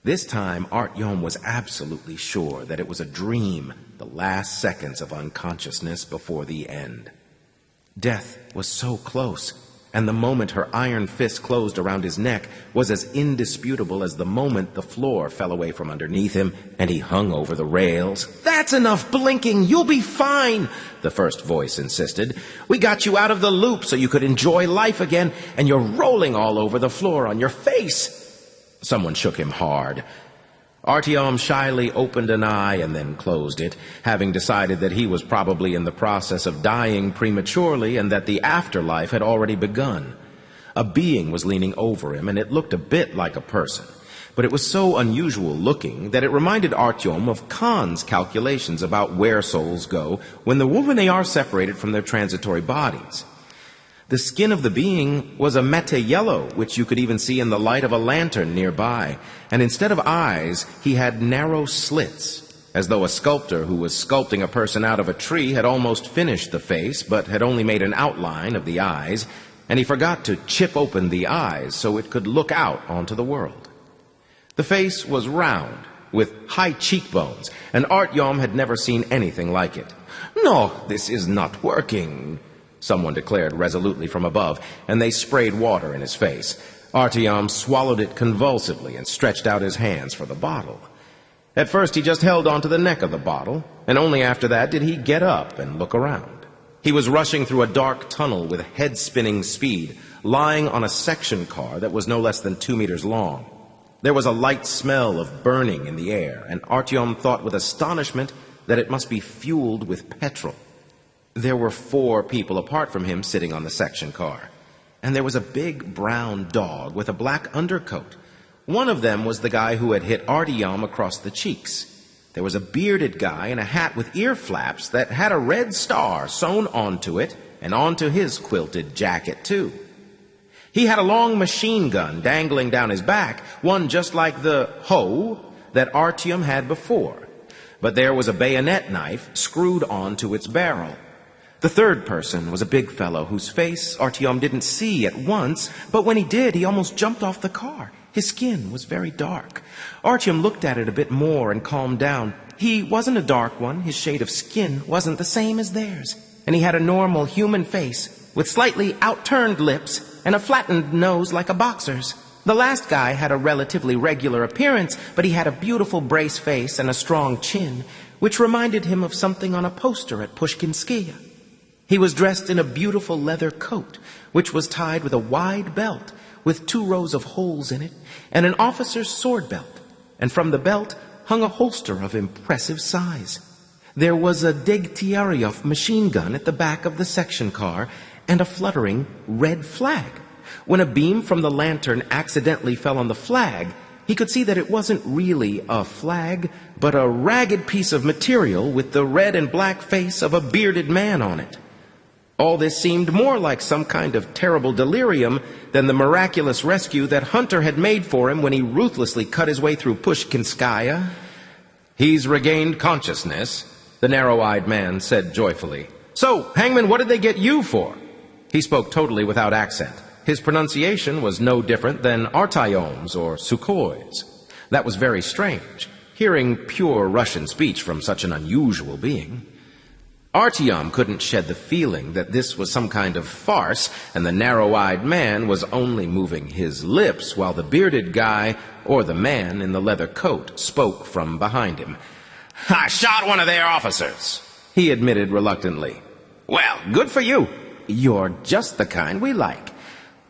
This time, Artyom was absolutely sure that it was a dream, the last seconds of unconsciousness before the end. Death was so close, and the moment her iron fist closed around his neck was as indisputable as the moment the floor fell away from underneath him and he hung over the rails. "That's enough blinking! You'll be fine!" the first voice insisted. "We got you out of the loop so you could enjoy life again, and you're rolling all over the floor on your face." Someone shook him hard. Artyom shyly opened an eye and then closed it, having decided that he was probably in the process of dying prematurely and that the afterlife had already begun. A being was leaning over him, and it looked a bit like a person, but it was so unusual looking that it reminded Artyom of Khan's calculations about where souls go when they are separated from their transitory bodies. The skin of the being was a mete yellow, which you could even see in the light of a lantern nearby, and instead of eyes, he had narrow slits, as though a sculptor who was sculpting a person out of a tree had almost finished the face, but had only made an outline of the eyes, and he forgot to chip open the eyes so it could look out onto the world. The face was round, with high cheekbones, and Artyom had never seen anything like it. "No, this is not working," someone declared resolutely from above, and they sprayed water in his face. Artyom swallowed it convulsively and stretched out his hands for the bottle. At first he just held onto the neck of the bottle, and only after that did he get up and look around. He was rushing through a dark tunnel with head-spinning speed, lying on a section car that was no less than 2 meters long. There was a light smell of burning in the air, and Artyom thought with astonishment that it must be fueled with petrol. There were 4 people apart from him sitting on the section car, and there was a big brown dog with a black undercoat. One of them was the guy who had hit Artyom across the cheeks. There was a bearded guy in a hat with ear flaps that had a red star sewn onto it and onto his quilted jacket, too. He had a long machine gun dangling down his back, one just like the hoe that Artyom had before, but there was a bayonet knife screwed onto its barrel. The third person was a big fellow whose face Artyom didn't see at once, but when he did, he almost jumped off the car. His skin was very dark. Artyom looked at it a bit more and calmed down. He wasn't a dark one. His shade of skin wasn't the same as theirs, and he had a normal human face with slightly outturned lips and a flattened nose like a boxer's. The last guy had a relatively regular appearance, but he had a beautiful brace face and a strong chin, which reminded him of something on a poster at Pushkinskaya. He was dressed in a beautiful leather coat, which was tied with a wide belt with 2 rows of holes in it, and an officer's sword belt, and from the belt hung a holster of impressive size. There was a Degtyaryov machine gun at the back of the section car and a fluttering red flag. When a beam from the lantern accidentally fell on the flag, he could see that it wasn't really a flag, but a ragged piece of material with the red and black face of a bearded man on it. All this seemed more like some kind of terrible delirium than the miraculous rescue that Hunter had made for him when he ruthlessly cut his way through Pushkinskaya. "He's regained consciousness," the narrow-eyed man said joyfully. "So, Hangman, what did they get you for?" He spoke totally without accent. His pronunciation was no different than Artyom's or Sukhoi's. That was very strange, hearing pure Russian speech from such an unusual being. Artyom couldn't shed the feeling that this was some kind of farce, and the narrow-eyed man was only moving his lips while the bearded guy, or the man in the leather coat, spoke from behind him. "I shot one of their officers," he admitted reluctantly. "Well, good for you. You're just the kind we like.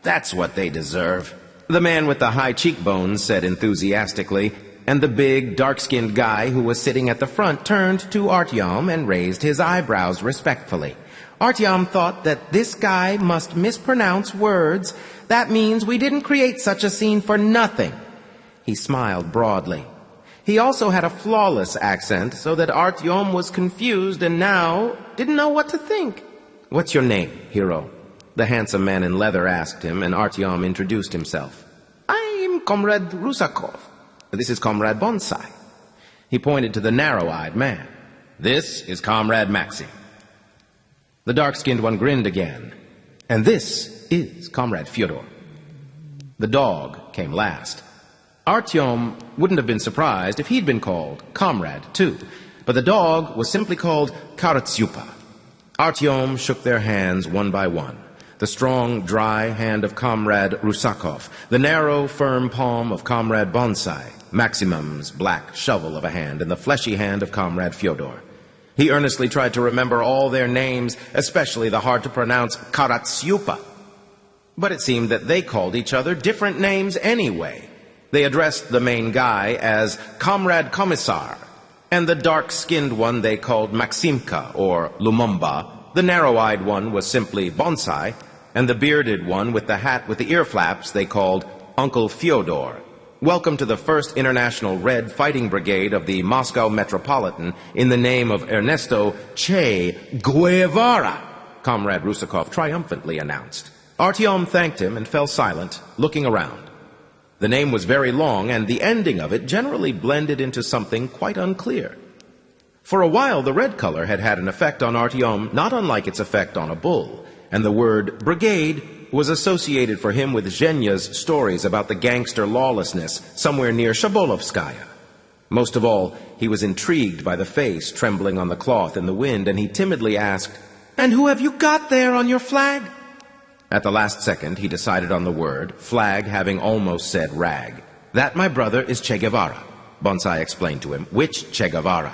That's what they deserve," the man with the high cheekbones said enthusiastically, and the big, dark-skinned guy who was sitting at the front turned to Artyom and raised his eyebrows respectfully. Artyom thought that this guy must mispronounce words. That means we didn't create such a scene for nothing. He smiled broadly. He also had a flawless accent, so that Artyom was confused and now didn't know what to think. "What's your name, hero?" the handsome man in leather asked him, and Artyom introduced himself. "I'm Comrade Rusakov. This is Comrade Bonsai." He pointed to the narrow-eyed man. "This is Comrade Maxim." The dark-skinned one grinned again. "And this is Comrade Fyodor." The dog came last. Artyom wouldn't have been surprised if he'd been called Comrade, too, but the dog was simply called Karatsyupa. Artyom shook their hands one by one. The strong, dry hand of Comrade Rusakov, the narrow, firm palm of Comrade Bonsai, Maximum's black shovel of a hand, and the fleshy hand of Comrade Fyodor. He earnestly tried to remember all their names, especially the hard-to-pronounce Karatsyupa. But it seemed that they called each other different names anyway. They addressed the main guy as Comrade Commissar, and the dark-skinned one they called Maximka, or Lumumba. The narrow-eyed one was simply Bonsai, and the bearded one with the hat with the ear flaps they called Uncle Fyodor. "Welcome to the 1st International Red Fighting Brigade of the Moscow Metropolitan in the name of Ernesto Che Guevara," Comrade Rusakov triumphantly announced. Artyom thanked him and fell silent, looking around. The name was very long, and the ending of it generally blended into something quite unclear. For a while, the red color had had an effect on Artyom not unlike its effect on a bull, and the word brigade was associated for him with Zhenya's stories about the gangster lawlessness somewhere near Shabolovskaya. Most of all, he was intrigued by the face trembling on the cloth in the wind, and he timidly asked, "And who have you got there on your flag?" At the last second, he decided on the word, flag having almost said rag. "That, my brother, is Che Guevara," Bonsai explained to him. "Which Che Guevara?"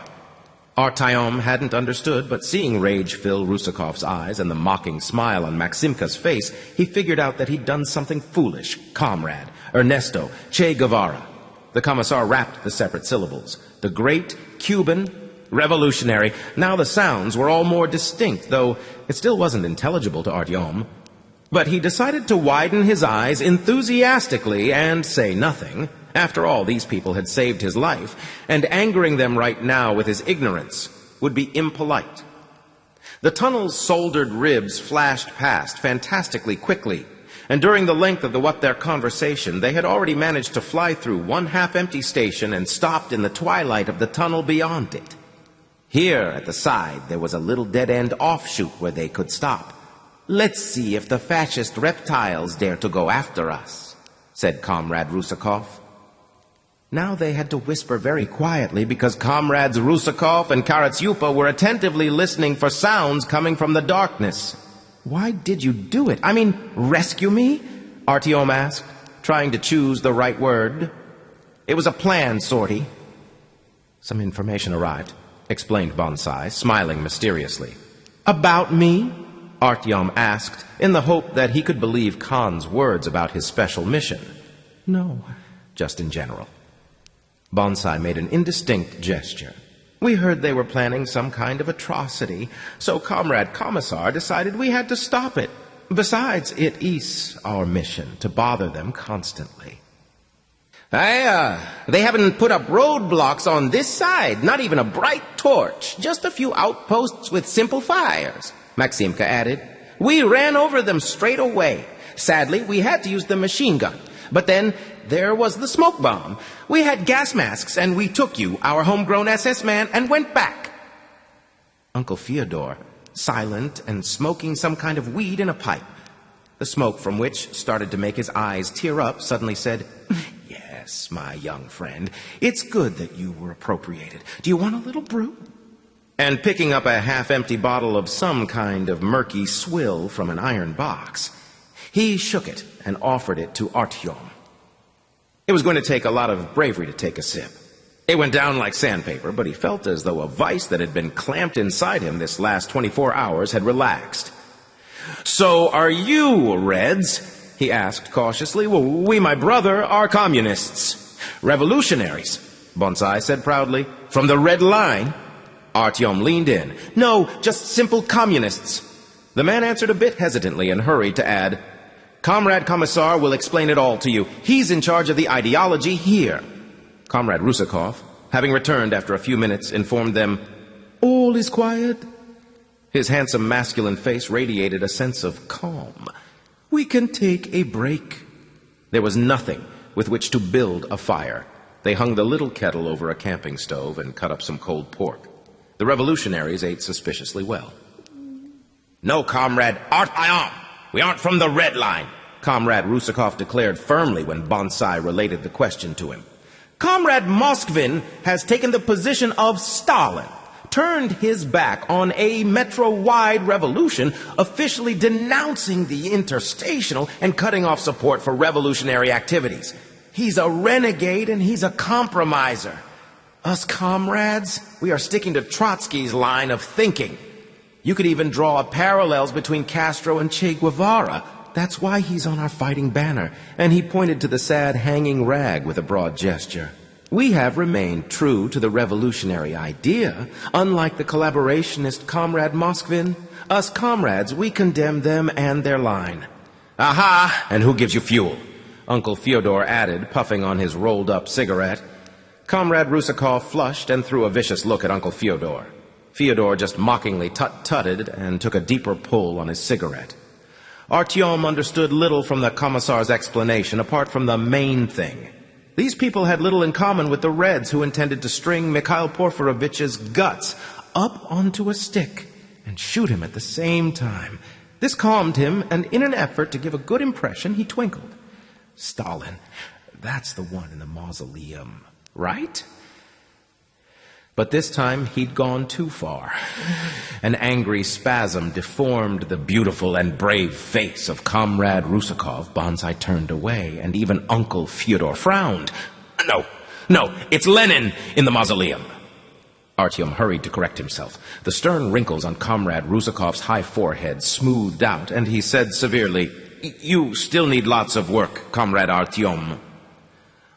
Artyom hadn't understood, but seeing rage fill Rusakov's eyes and the mocking smile on Maximka's face, he figured out that he'd done something foolish. Comrade, Ernesto, Che Guevara. The commissar rapped the separate syllables. The great, Cuban, revolutionary. Now the sounds were all more distinct, though it still wasn't intelligible to Artyom. But he decided to widen his eyes enthusiastically and say nothing. After all, these people had saved his life, and angering them right now with his ignorance would be impolite. The tunnel's soldered ribs flashed past fantastically quickly, and during the length of their conversation, they had already managed to fly through one half-empty station and stopped in the twilight of the tunnel beyond it. Here, at the side, there was a little dead-end offshoot where they could stop. "Let's see if the fascist reptiles dare to go after us," said Comrade Rusakov. Now they had to whisper very quietly because Comrades Rusakov and Karatsyupa were attentively listening for sounds coming from the darkness. "Why did you do it? I mean, rescue me?" Artyom asked, trying to choose the right word. "It was a plan, sortie." "Some information arrived," explained Bonsai, smiling mysteriously. "About me?" Artyom asked, in the hope that he could believe Khan's words about his special mission. "No, just in general." Bonsai made an indistinct gesture. We heard they were planning some kind of atrocity, so Comrade Commissar decided we had to stop it. Besides, it is our mission to bother them constantly. They haven't put up roadblocks on this side, not even a bright torch, just a few outposts with simple fires, Maximka added. We ran over them straight away. Sadly, we had to use the machine gun. But then there was the smoke bomb. We had gas masks, and we took you, our homegrown SS man, and went back. Uncle Fyodor, silent and smoking some kind of weed in a pipe, the smoke from which started to make his eyes tear up, suddenly said, Yes, my young friend, it's good that you were appropriated. Do you want a little brew? And picking up a half-empty bottle of some kind of murky swill from an iron box, he shook it and offered it to Artyom. It was going to take a lot of bravery to take a sip. It went down like sandpaper, but he felt as though a vice that had been clamped inside him this last 24 hours had relaxed. So are you, Reds? He asked cautiously. Well, we, my brother, are communists. Revolutionaries, Bonsai said proudly. From the Red Line? Artyom leaned in. No, just simple communists. The man answered a bit hesitantly and hurried to add, Comrade Commissar will explain it all to you. He's in charge of the ideology here. Comrade Rusakov, having returned after a few minutes, informed them, All is quiet. His handsome masculine face radiated a sense of calm. We can take a break. There was nothing with which to build a fire. They hung the little kettle over a camping stove and cut up some cold pork. The revolutionaries ate suspiciously well. No, Comrade Artyom. We aren't from the Red Line, Comrade Rusakov declared firmly when Bonsai related the question to him. Comrade Moskvin has taken the position of Stalin, turned his back on a metro-wide revolution, officially denouncing the interstational and cutting off support for revolutionary activities. He's a renegade and he's a compromiser. Us comrades, we are sticking to Trotsky's line of thinking. You could even draw parallels between Castro and Che Guevara. That's why he's on our fighting banner. And he pointed to the sad hanging rag with a broad gesture. We have remained true to the revolutionary idea. Unlike the collaborationist Comrade Moskvin, us comrades, we condemn them and their line. Aha! And who gives you fuel? Uncle Fyodor added, puffing on his rolled-up cigarette. Comrade Rusakov flushed and threw a vicious look at Uncle Fyodor. Fyodor just mockingly tut-tutted and took a deeper pull on his cigarette. Artyom understood little from the Commissar's explanation apart from the main thing. These people had little in common with the Reds who intended to string Mikhail Porfirovich's guts up onto a stick and shoot him at the same time. This calmed him, and in an effort to give a good impression, he twinkled. Stalin, that's the one in the mausoleum, right? But this time he'd gone too far. An angry spasm deformed the beautiful and brave face of Comrade Rusakov. Bonsai turned away, and even Uncle Fyodor frowned. No, it's Lenin in the mausoleum. Artyom hurried to correct himself. The stern wrinkles on Comrade Rusakov's high forehead smoothed out, and he said severely, You still need lots of work, Comrade Artyom.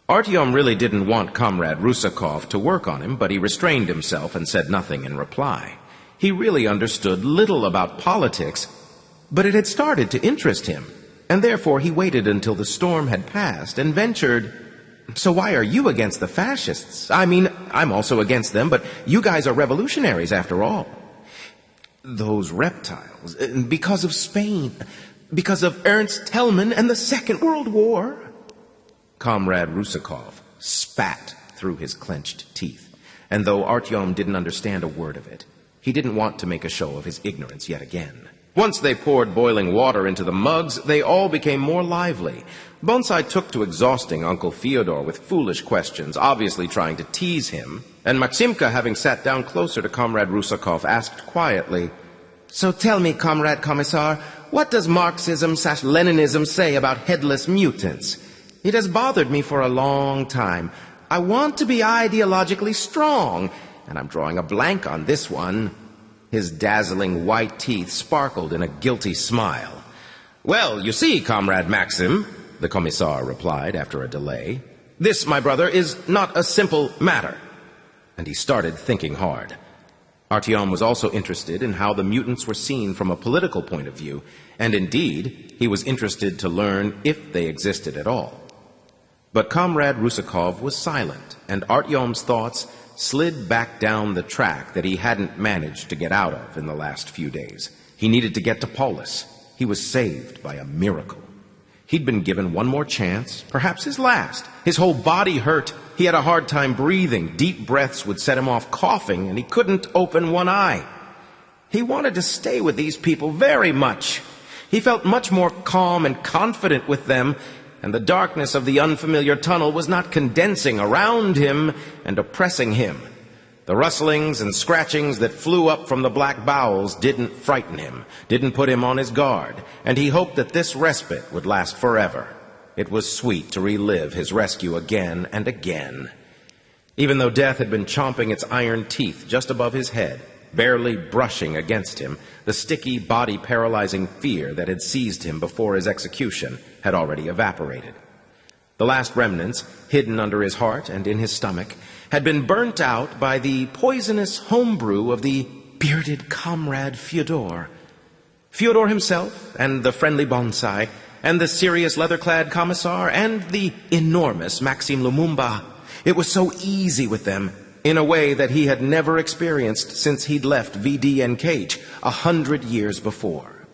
Artyom really didn't want Comrade Rusakov to work on him, but he restrained himself and said nothing in reply. He really understood little about politics, but it had started to interest him, and therefore he waited until the storm had passed and ventured, So why are you against the fascists? I mean, I'm also against them, but you guys are revolutionaries after all. Those reptiles, because of Spain, because of Ernst Thälmann and the Second World War. Comrade Rusakov spat through his clenched teeth, and though Artyom didn't understand a word of it, he didn't want to make a show of his ignorance yet again. Once they poured boiling water into the mugs, they all became more lively. Bonsai took to exhausting Uncle Fyodor with foolish questions, obviously trying to tease him, and Maximka, having sat down closer to Comrade Rusakov, asked quietly, So tell me, Comrade Commissar, what does Marxism/Leninism say about headless mutants? It has bothered me for a long time. I want to be ideologically strong, and I'm drawing a blank on this one. His dazzling white teeth sparkled in a guilty smile. Well, you see, Comrade Maxim, the Commissar replied after a delay, this, my brother, is not a simple matter. and he started thinking hard. Artyom was also interested in how the mutants were seen from a political point of view, and indeed, he was interested to learn if they existed at all. But Comrade Rusakov was silent, and Artyom's thoughts slid back down the track that he hadn't managed to get out of in the last few days. He needed to get to Polis. He was saved by a miracle. He'd been given one more chance, perhaps his last. His whole body hurt. He had a hard time breathing. Deep breaths would set him off coughing, and he couldn't open one eye. He wanted to stay with these people very much. He felt much more calm and confident with them, and the darkness of the unfamiliar tunnel was not condensing around him and oppressing him. The rustlings and scratchings that flew up from the black bowels didn't frighten him, didn't put him on his guard, and he hoped that this respite would last forever. It was sweet to relive his rescue again and again. Even though death had been chomping its iron teeth just above his head, barely brushing against him, the sticky, body-paralyzing fear that had seized him before his execution had already evaporated. The last remnants, hidden under his heart and in his stomach, had been burnt out by the poisonous homebrew of the bearded comrade Fyodor. Fyodor himself, and the friendly bonsai, and the serious leather-clad commissar, and the enormous Maxim Lumumba. It was so easy with them, in a way that he had never experienced since he'd left VDNK 100 years before.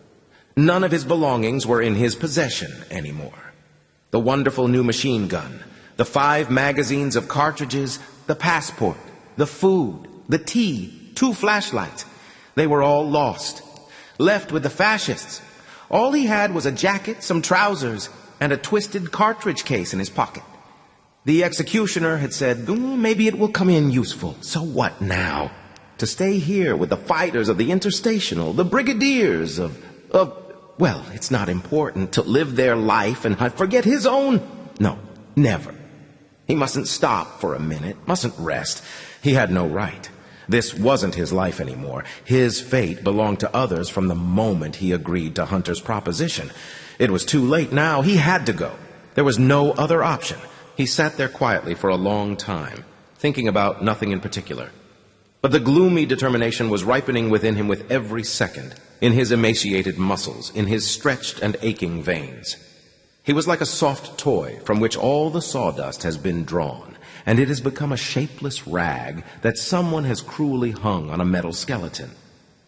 None of his belongings were in his possession anymore. The wonderful new machine gun, the 5 magazines of cartridges, the passport, the food, the tea, 2 flashlights. They were all lost, left with the fascists. All he had was a jacket, some trousers, and a twisted cartridge case in his pocket. The executioner had said, maybe it will come in useful. So what now? To stay here with the fighters of the Interstational, the brigadiers well, it's not important to live their life and forget his own. No, never. He mustn't stop for a minute, mustn't rest. He had no right. This wasn't his life anymore. His fate belonged to others from the moment he agreed to Hunter's proposition. It was too late now. He had to go. There was no other option. He sat there quietly for a long time, thinking about nothing in particular. But the gloomy determination was ripening within him with every second, in his emaciated muscles, in his stretched and aching veins. He was like a soft toy from which all the sawdust has been drawn, and it has become a shapeless rag that someone has cruelly hung on a metal skeleton.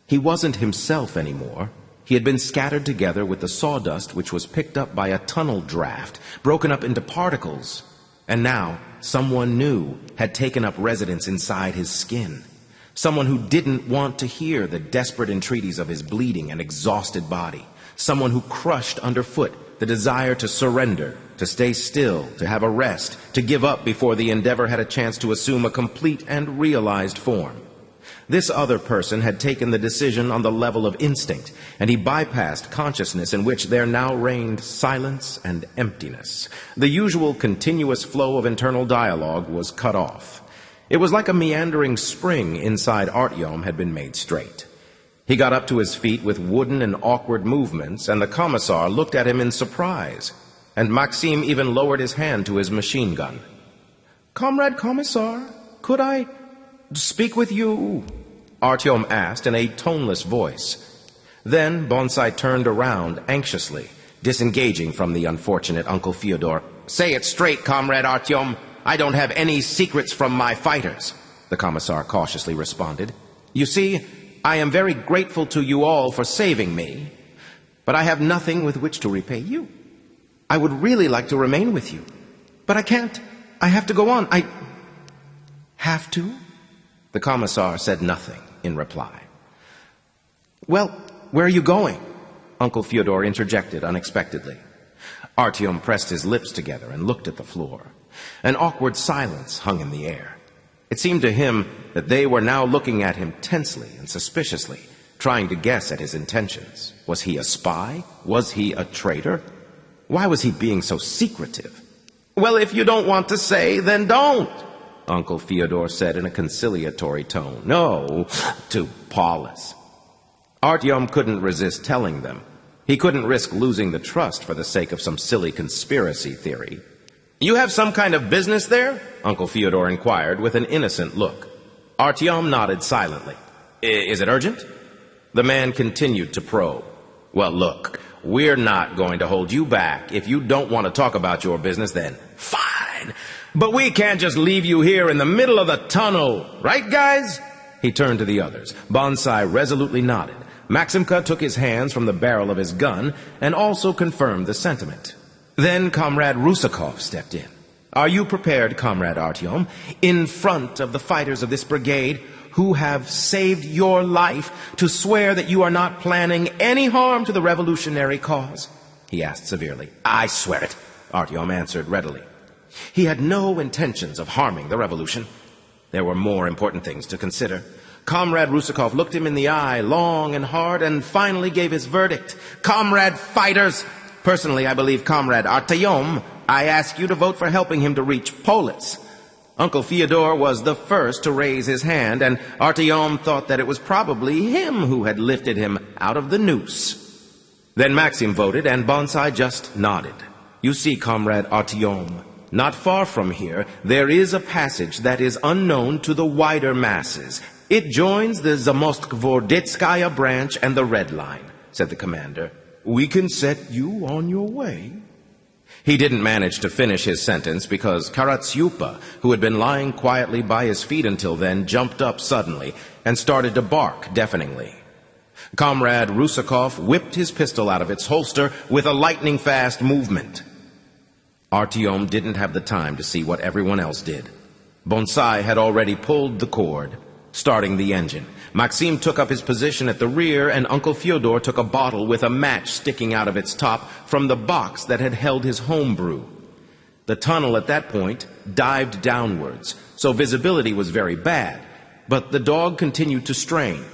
He wasn't himself anymore. He had been scattered together with the sawdust which was picked up by a tunnel draft, broken up into particles. And now, someone new had taken up residence inside his skin. Someone who didn't want to hear the desperate entreaties of his bleeding and exhausted body. Someone who crushed underfoot the desire to surrender, to stay still, to have a rest, to give up before the endeavor had a chance to assume a complete and realized form. This other person had taken the decision on the level of instinct, and he bypassed consciousness in which there now reigned silence and emptiness. The usual continuous flow of internal dialogue was cut off. It was like a meandering spring inside Artyom had been made straight. He got up to his feet with wooden and awkward movements, and the commissar looked at him in surprise, and Maxim even lowered his hand to his machine gun. "Comrade Commissar, could I speak with you?" Artyom asked in a toneless voice. Then Bonsai turned around anxiously, disengaging from the unfortunate Uncle Fyodor. "Say it straight, Comrade Artyom. I don't have any secrets from my fighters," the commissar cautiously responded. "You see, I am very grateful to you all for saving me, but I have nothing with which to repay you. I would really like to remain with you, but I can't. I have to go on. I have to?" The commissar said nothing in reply. "Well, where are you going?" Uncle Fyodor interjected unexpectedly. Artyom pressed his lips together and looked at the floor. An awkward silence hung in the air. It seemed to him that they were now looking at him tensely and suspiciously, trying to guess at his intentions. Was he a spy? Was he a traitor? Why was he being so secretive? "Well, if you don't want to say, then don't," Uncle Fyodor said in a conciliatory tone. "No, to Paulus." Artyom couldn't resist telling them. He couldn't risk losing the trust for the sake of some silly conspiracy theory. "You have some kind of business there?" Uncle Fyodor inquired with an innocent look. Artyom nodded silently. Is it urgent? The man continued to probe. Well, look, we're not going to hold you back. If you don't want to talk about your business, then fine. But we can't just leave you here in the middle of the tunnel. Right, guys? He turned to the others. Bonsai resolutely nodded. Maximka took his hands from the barrel of his gun and also confirmed the sentiment. Then Comrade Rusakov stepped in. Are you prepared, Comrade Artyom, in front of the fighters of this brigade who have saved your life, to swear that you are not planning any harm to the revolutionary cause? He asked severely. I swear it, Artyom answered readily. He had no intentions of harming the revolution. There were more important things to consider. Comrade Rusakov looked him in the eye long and hard and finally gave his verdict. Comrade fighters! Personally, I believe Comrade Artyom. I ask you to vote for helping him to reach Polis. Uncle Fyodor was the first to raise his hand, and Artyom thought that it was probably him who had lifted him out of the noose. Then Maxim voted, and Bonsai just nodded. You see, Comrade Artyom, not far from here, there is a passage that is unknown to the wider masses. It joins the Zamoskvorodetskaya branch and the Red Line, said the commander. We can set you on your way. He didn't manage to finish his sentence because Karatsyupa, who had been lying quietly by his feet until then, jumped up suddenly and started to bark deafeningly. Comrade Rusakov whipped his pistol out of its holster with a lightning-fast movement. Artyom didn't have the time to see what everyone else did. Bonsai had already pulled the cord, starting the engine. Maxim took up his position at the rear, and Uncle Fyodor took a bottle with a match sticking out of its top from the box that had held his home brew. The tunnel at that point dived downwards, so visibility was very bad, but the dog continued to strain,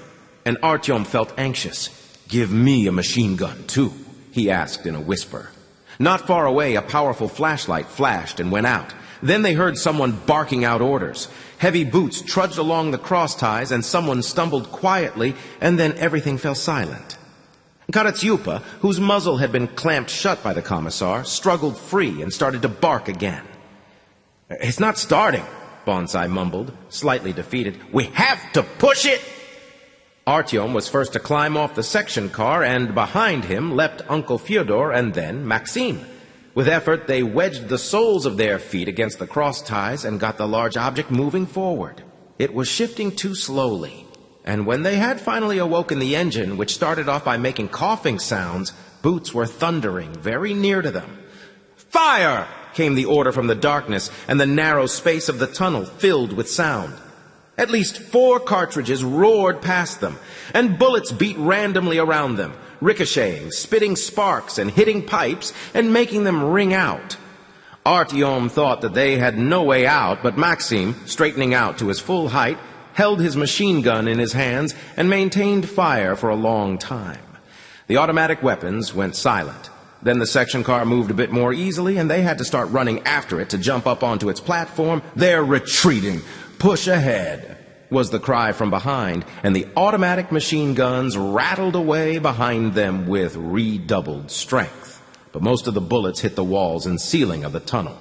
and Artyom felt anxious. Give me a machine gun, too, he asked in a whisper. Not far away, a powerful flashlight flashed and went out. Then they heard someone barking out orders. Heavy boots trudged along the cross ties, and someone stumbled quietly, and then everything fell silent. Karatsyupa, whose muzzle had been clamped shut by the commissar, struggled free and started to bark again. It's not starting, Bonsai mumbled, slightly defeated. We have to push it! Artyom was first to climb off the section car, and behind him leapt Uncle Fyodor and then Maxim. With effort, they wedged the soles of their feet against the cross ties and got the large object moving forward. It was shifting too slowly, and when they had finally awoken the engine, which started off by making coughing sounds, boots were thundering very near to them. Fire! Came the order from the darkness, and the narrow space of the tunnel filled with sound. At least 4 cartridges roared past them, and bullets beat randomly around them, ricocheting, spitting sparks and hitting pipes and making them ring out. Artyom thought that they had no way out, but Maxim, straightening out to his full height, held his machine gun in his hands and maintained fire for a long time. The automatic weapons went silent. Then the section car moved a bit more easily, and they had to start running after it to jump up onto its platform. They're retreating! Push ahead! Was the cry from behind, and the automatic machine guns rattled away behind them with redoubled strength. But most of the bullets hit the walls and ceiling of the tunnel,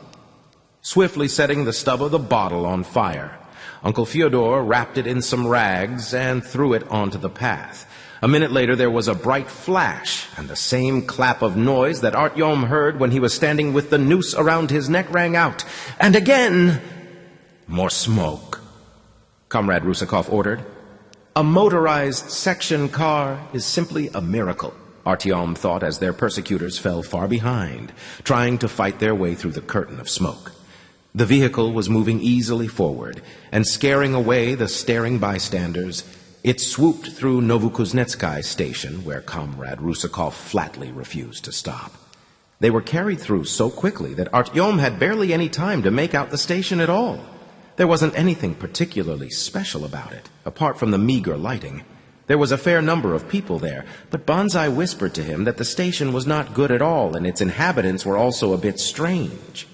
swiftly setting the stub of the bottle on fire. Uncle Fyodor wrapped it in some rags and threw it onto the path. A minute later, there was a bright flash, and the same clap of noise that Artyom heard when he was standing with the noose around his neck rang out. And again, more smoke. Comrade Rusakov ordered. A motorized section car is simply a miracle, Artyom thought as their persecutors fell far behind, trying to fight their way through the curtain of smoke. The vehicle was moving easily forward, and scaring away the staring bystanders, it swooped through Novokuznetskaya station, where Comrade Rusakov flatly refused to stop. They were carried through so quickly that Artyom had barely any time to make out the station at all. There wasn't anything particularly special about it, apart from the meager lighting. There was a fair number of people there, but Bonsai whispered to him that the station was not good at all, and its inhabitants were also a bit strange.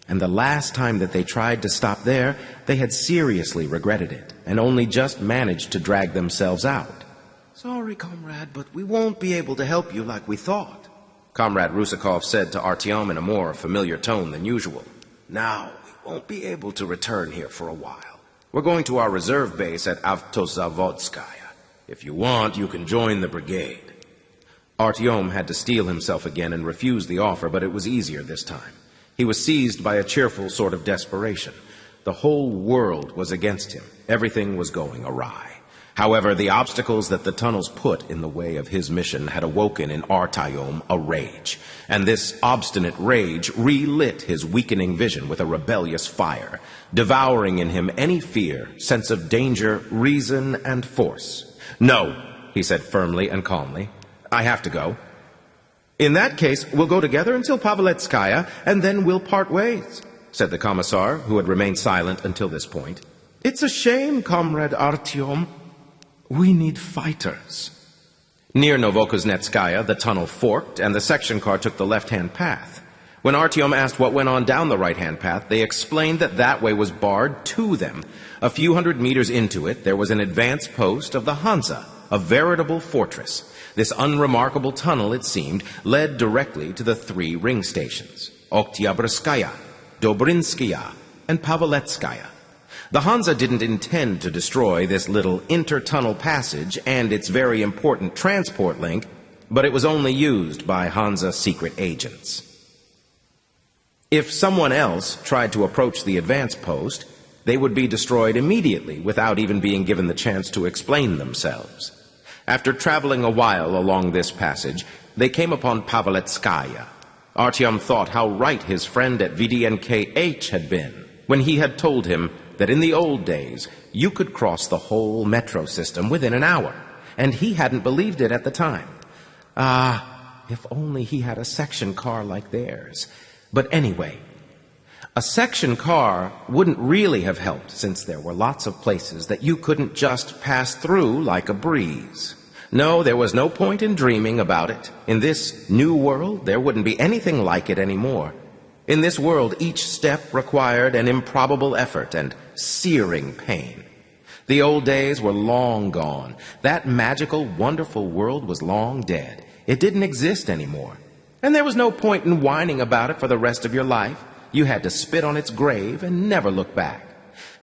And the last time that they tried to stop there, they had seriously regretted it, and only just managed to drag themselves out. Sorry, comrade, but we won't be able to help you like we thought, Comrade Rusakov said to Artyom in a more familiar tone than usual. Now, we won't be able to return here for a while. We're going to our reserve base at Avtozavodskaya. If you want, you can join the brigade. Artyom had to steel himself again and refuse the offer, but it was easier this time. He was seized by a cheerful sort of desperation. The whole world was against him. Everything was going awry. However, the obstacles that the tunnels put in the way of his mission had awoken in Artyom a rage, and this obstinate rage relit his weakening vision with a rebellious fire, devouring in him any fear, sense of danger, reason, and force. "No," he said firmly and calmly. "I have to go." "In that case, we'll go together until Paveletskaya, and then we'll part ways," said the commissar, who had remained silent until this point. "It's a shame, Comrade Artyom. We need fighters." Near Novokuznetskaya, the tunnel forked, and the section car took the left-hand path. When Artyom asked what went on down the right-hand path, they explained that that way was barred to them. A few hundred meters into it, there was an advance post of the Hansa, a veritable fortress. This unremarkable tunnel, it seemed, led directly to the three ring stations, Oktyabrskaya, Dobrinskaya, and Paveletskaya. The Hansa didn't intend to destroy this little inter-tunnel passage and its very important transport link, but it was only used by Hansa secret agents. If someone else tried to approach the advance post, they would be destroyed immediately without even being given the chance to explain themselves. After traveling a while along this passage, they came upon Paveletskaya. Artyom thought how right his friend at VDNKH had been when he had told him that in the old days you could cross the whole metro system within an hour, and he hadn't believed it at the time. If only he had a section car like theirs. But anyway, a section car wouldn't really have helped, since there were lots of places that you couldn't just pass through like a breeze. No, there was no point in dreaming about it. In this new world, there wouldn't be anything like it anymore. In this world, each step required an improbable effort and searing pain. The old days were long gone. That magical, wonderful world was long dead. It didn't exist anymore. And there was no point in whining about it for the rest of your life. You had to spit on its grave and never look back.